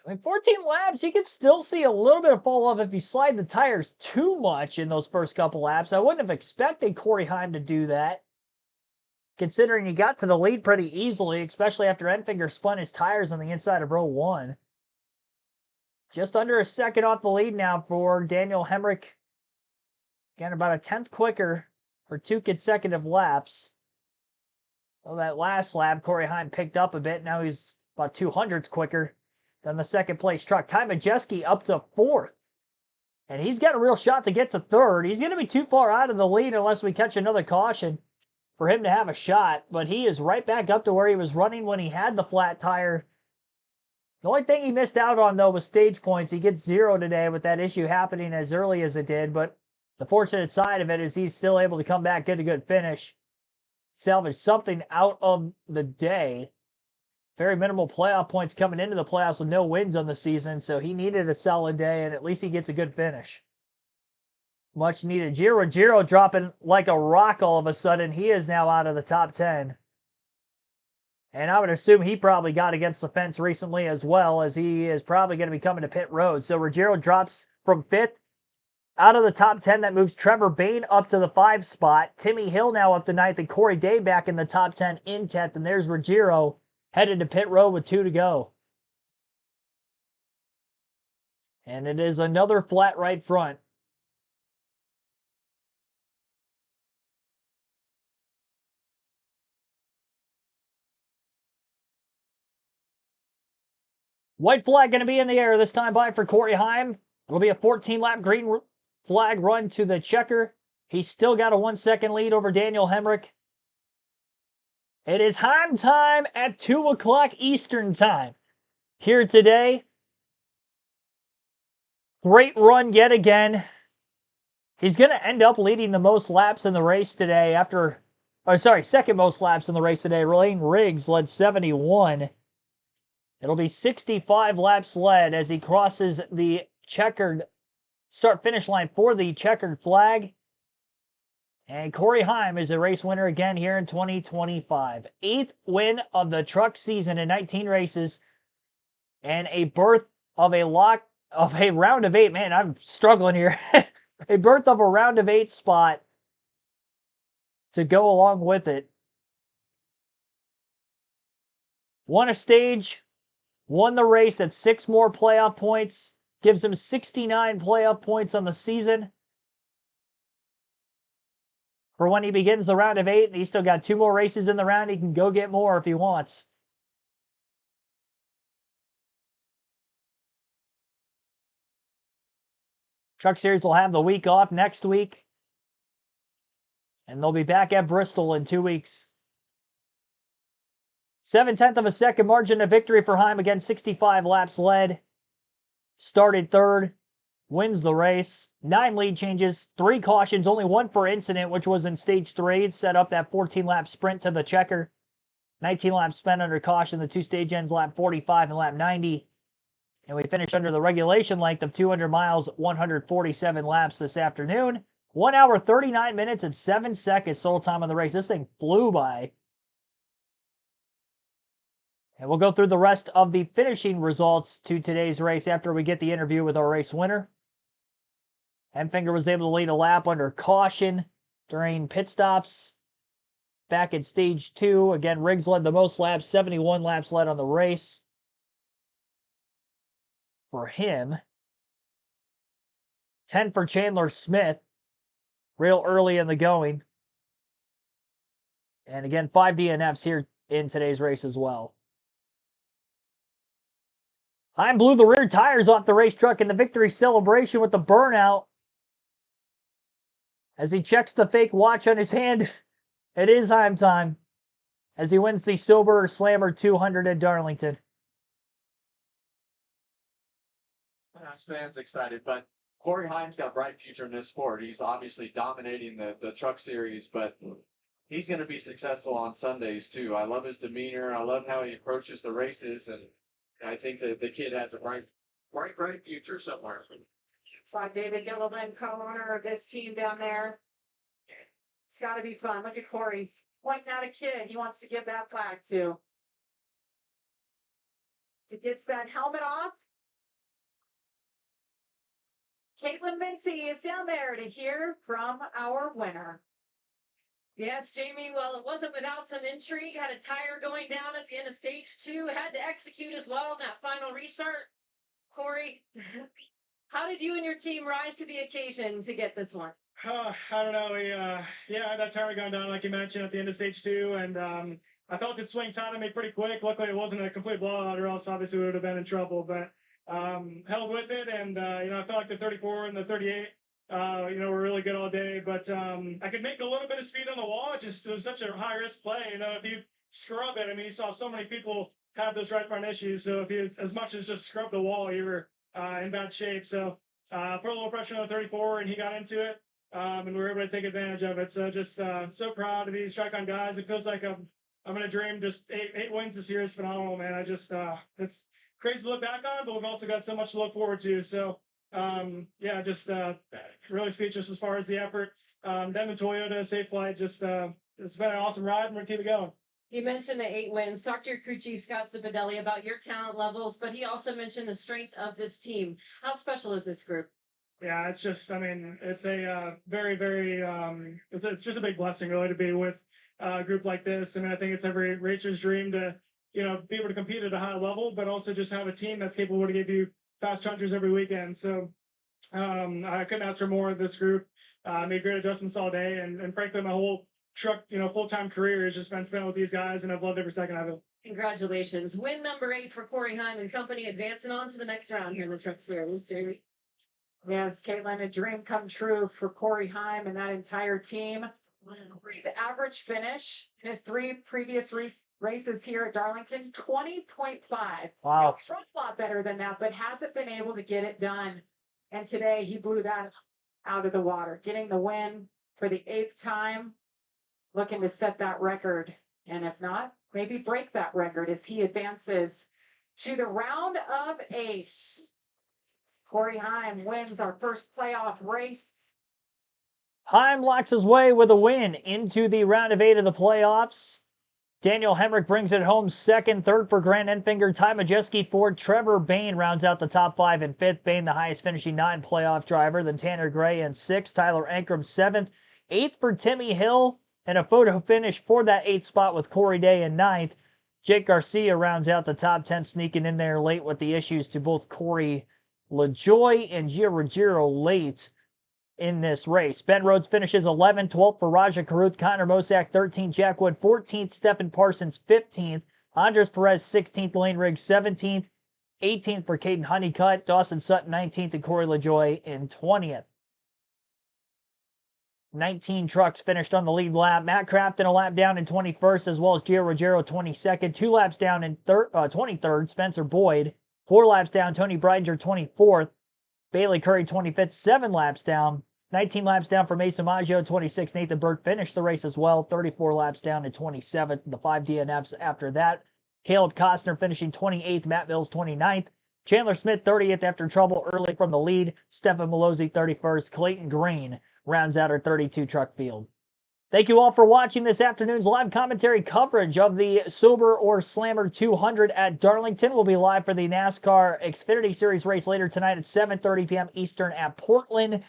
E: I mean, 14 laps, you can still see a little bit of fall off if you slide the tires too much in those first couple laps. I wouldn't have expected Corey Heim to do that, considering he got to the lead pretty easily, especially after Enfinger spun his tires on the inside of row 1. Just under a second off the lead now for Daniel Hemrick. Again, about a 10th quicker for 2 consecutive laps. Well, that last lap, Corey Heim picked up a bit. Now he's about 200ths quicker than the second place truck. Ty Majeski up to 4th. And he's got a real shot to get to 3rd. He's going to be too far out of the lead unless we catch another caution for him to have a shot. But he is right back up to where he was running when he had the flat tire. The only thing he missed out on, though, was stage points. He gets 0 today with that issue happening as early as it did. But the fortunate side of it is he's still able to come back, get a good finish, salvage something out of the day. Very minimal playoff points coming into the playoffs with no wins on the season, so he needed a solid day, and at least he gets a good finish. Much needed. Giro dropping like a rock all of a sudden. He is now out of the top 10. And I would assume he probably got against the fence recently as well, as he is probably going to be coming to pit road. So Ruggiero drops from 5th Out of the top 10, that moves Trevor Bain up to the 5 spot. Timmy Hill now up to 9th, and Corey Day back in the top 10 in 10th. And there's Ruggiero headed to pit road with 2 to go. And it is another flat right front. White flag going to be in the air this time by for Corey Heim. It'll be a 14-lap green flag run to the checker. He's still got a 1-second lead over Daniel Hemrick. It is Heim time at 2 o'clock Eastern time here today. Great run yet again. He's going to end up leading the most laps in the race today second most laps in the race today. Lane Riggs led 71. It'll be 65 laps led as he crosses the checkered start-finish line for the checkered flag. And Corey Heim is a race winner again here in 2025. 8th win of the truck season in 19 races. And a berth of a round of 8. Man, I'm struggling here. A berth of a round of 8 spot to go along with it. Won a stage. Won the race at 6 more playoff points. Gives him 69 playoff points on the season. For when he begins the round of 8, and he's still got 2 more races in the round. He can go get more if he wants. Truck Series will have the week off next week. And they'll be back at Bristol in 2 weeks. 7/10 of a second margin of victory for Heim. Again, 65 laps led. Started 3rd. Wins the race. 9 lead changes. 3 cautions. Only 1 for incident, which was in stage 3. It set up that 14-lap sprint to the checker. 19 laps spent under caution. The 2 stage ends lap 45 and lap 90. And we finished under the regulation length of 200 miles, 147 laps this afternoon. 1 hour, 39 minutes, and 7 seconds total time on the race. This thing flew by. And we'll go through the rest of the finishing results to today's race after we get the interview with our race winner. Hemfinger was able to lead a lap under caution during pit stops. Back in stage 2, again, Riggs led the most laps, 71 laps led on the race. For him, 10 for Chandler Smith, real early in the going. And again, 5 DNFs here in today's race as well. Heim blew the rear tires off the race truck in the victory celebration with the burnout. As he checks the fake watch on his hand, it is Heim time as he wins the Sober Slammer 200 at Darlington.
B: Fans excited, but Corey Heim's got a bright future in this sport. He's obviously dominating the truck series, but he's going to be successful on Sundays too. I love his demeanor. I love how he approaches the races, and I think that the kid has a bright future somewhere.
D: Saw David Gilliland, co-owner of this team down there. It's got to be fun. Look at Corey's pointing out a kid he wants to give that flag to. He gets that helmet off. Caitlin Mincy is down there to hear from our winner.
F: Yes, Jamie, well, it wasn't without some intrigue. Had a tire going down at the end of stage 2. Had to execute as well on that final restart. Corey, how did you and your team rise to the occasion to get this one?
J: I don't know. We had that tire going down, like you mentioned, at the end of stage 2, and I felt it swing tight on me pretty quick. Luckily, it wasn't a complete blowout, or else obviously we would have been in trouble. But held with it, and I felt like the 34 and the 38, were really good all day. But I could make a little bit of speed on the wall. It was such a high risk play. If you scrub it, you saw so many people have those right front issues. So if you as much as just scrub the wall, you were in bad shape. So put a little pressure on the 34, and he got into it, and we were able to take advantage of it. So just so proud to be strike-on guys. It feels like I'm in a dream. Just eight wins this year is phenomenal, man. It's crazy to look back on, but we've also got so much to look forward to. So really speechless as far as the effort. Them and Toyota, safe flight. It's been an awesome ride, and we're gonna keep it going.
F: You mentioned the 8 wins. Talk to your crew chief, Scott Zipadelli, about your talent levels, but he also mentioned the strength of this team. How special is this group?
J: Yeah, it's just, I mean, it's a very, very, it's just a big blessing really to be with a group like this. I mean, I think it's every racer's dream to, be able to compete at a high level, but also just have a team that's capable to give you fast hunters every weekend. So I couldn't ask for more of this group. Made great adjustments all day, and frankly, my whole truck, full-time career has just been spent with these guys, and I've loved every second of it.
F: Congratulations. Win number 8 for Corey Heim and company, advancing on to the next round here in the Truck Series, Jamie.
D: Yes, Caitlin, a dream come true for Corey Heim and that entire team. Corey's average finish in his 3 previous races here at Darlington, 20.5.
E: Wow.
D: He's run a lot better than that, but hasn't been able to get it done. And today he blew that out of the water, getting the win for the 8th time, looking to set that record. And if not, maybe break that record as he advances to the round of 8. Corey Heim wins our first playoff race.
E: Heim locks his way with a win into the round of 8 of the playoffs. Daniel Hemrick brings it home second, third for Grant Enfinger, Ty Majeski, fourth. Trevor Bain rounds out the top 5 and 5th. Bain, the highest finishing non-playoff driver. Then Tanner Gray in 6th, Tyler Ankrum 7th, 8th for Timmy Hill, and a photo finish for that 8th spot with Corey Day in 9th. Jake Garcia rounds out the top 10, sneaking in there late with the issues to both Corey LaJoy and Gio Ruggiero late in this race. Ben Rhodes finishes 11th, 12th for Raja Karuth, Connor Mosak 13th, Jack Wood 14th, Stephen Parsons 15th, Andres Perez 16th, Lane Riggs 17th, 18th for Caden Honeycutt, Dawson Sutton 19th, and Corey LaJoy in 20th. 19 trucks finished on the lead lap. Matt Crafton a lap down in 21st, as well as Gio Ruggiero 22nd, 2 laps down in 23rd, Spencer Boyd, 4 laps down, Tony Breidinger 24th, Bailey Curry 25th, 7 laps down, 19 laps down for Mason Maggio, 26th. Nathan Burke finished the race as well, 34 laps down in 27th. The 5 DNFs after that. Caleb Costner finishing 28th, Matt Mills 29th. Chandler Smith 30th after trouble early from the lead. Stefan Malozzi 31st. Clayton Green rounds out our 32 truck field. Thank you all for watching this afternoon's live commentary coverage of the Sober or Slammer 200 at Darlington. We'll be live for the NASCAR Xfinity Series race later tonight at 7:30 p.m. Eastern at Portland.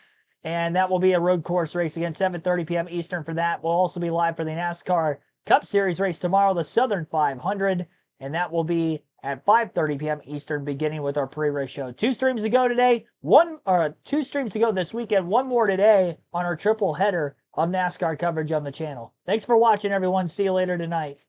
E: And that will be a road course race again, 7:30 p.m. Eastern for that. We'll also be live for the NASCAR Cup Series race tomorrow, the Southern 500. And that will be at 5:30 p.m. Eastern, beginning with our pre-race show. 2 streams to go today, 2 streams to go this weekend, 1 more today on our triple header of NASCAR coverage on the channel. Thanks for watching, everyone. See you later tonight.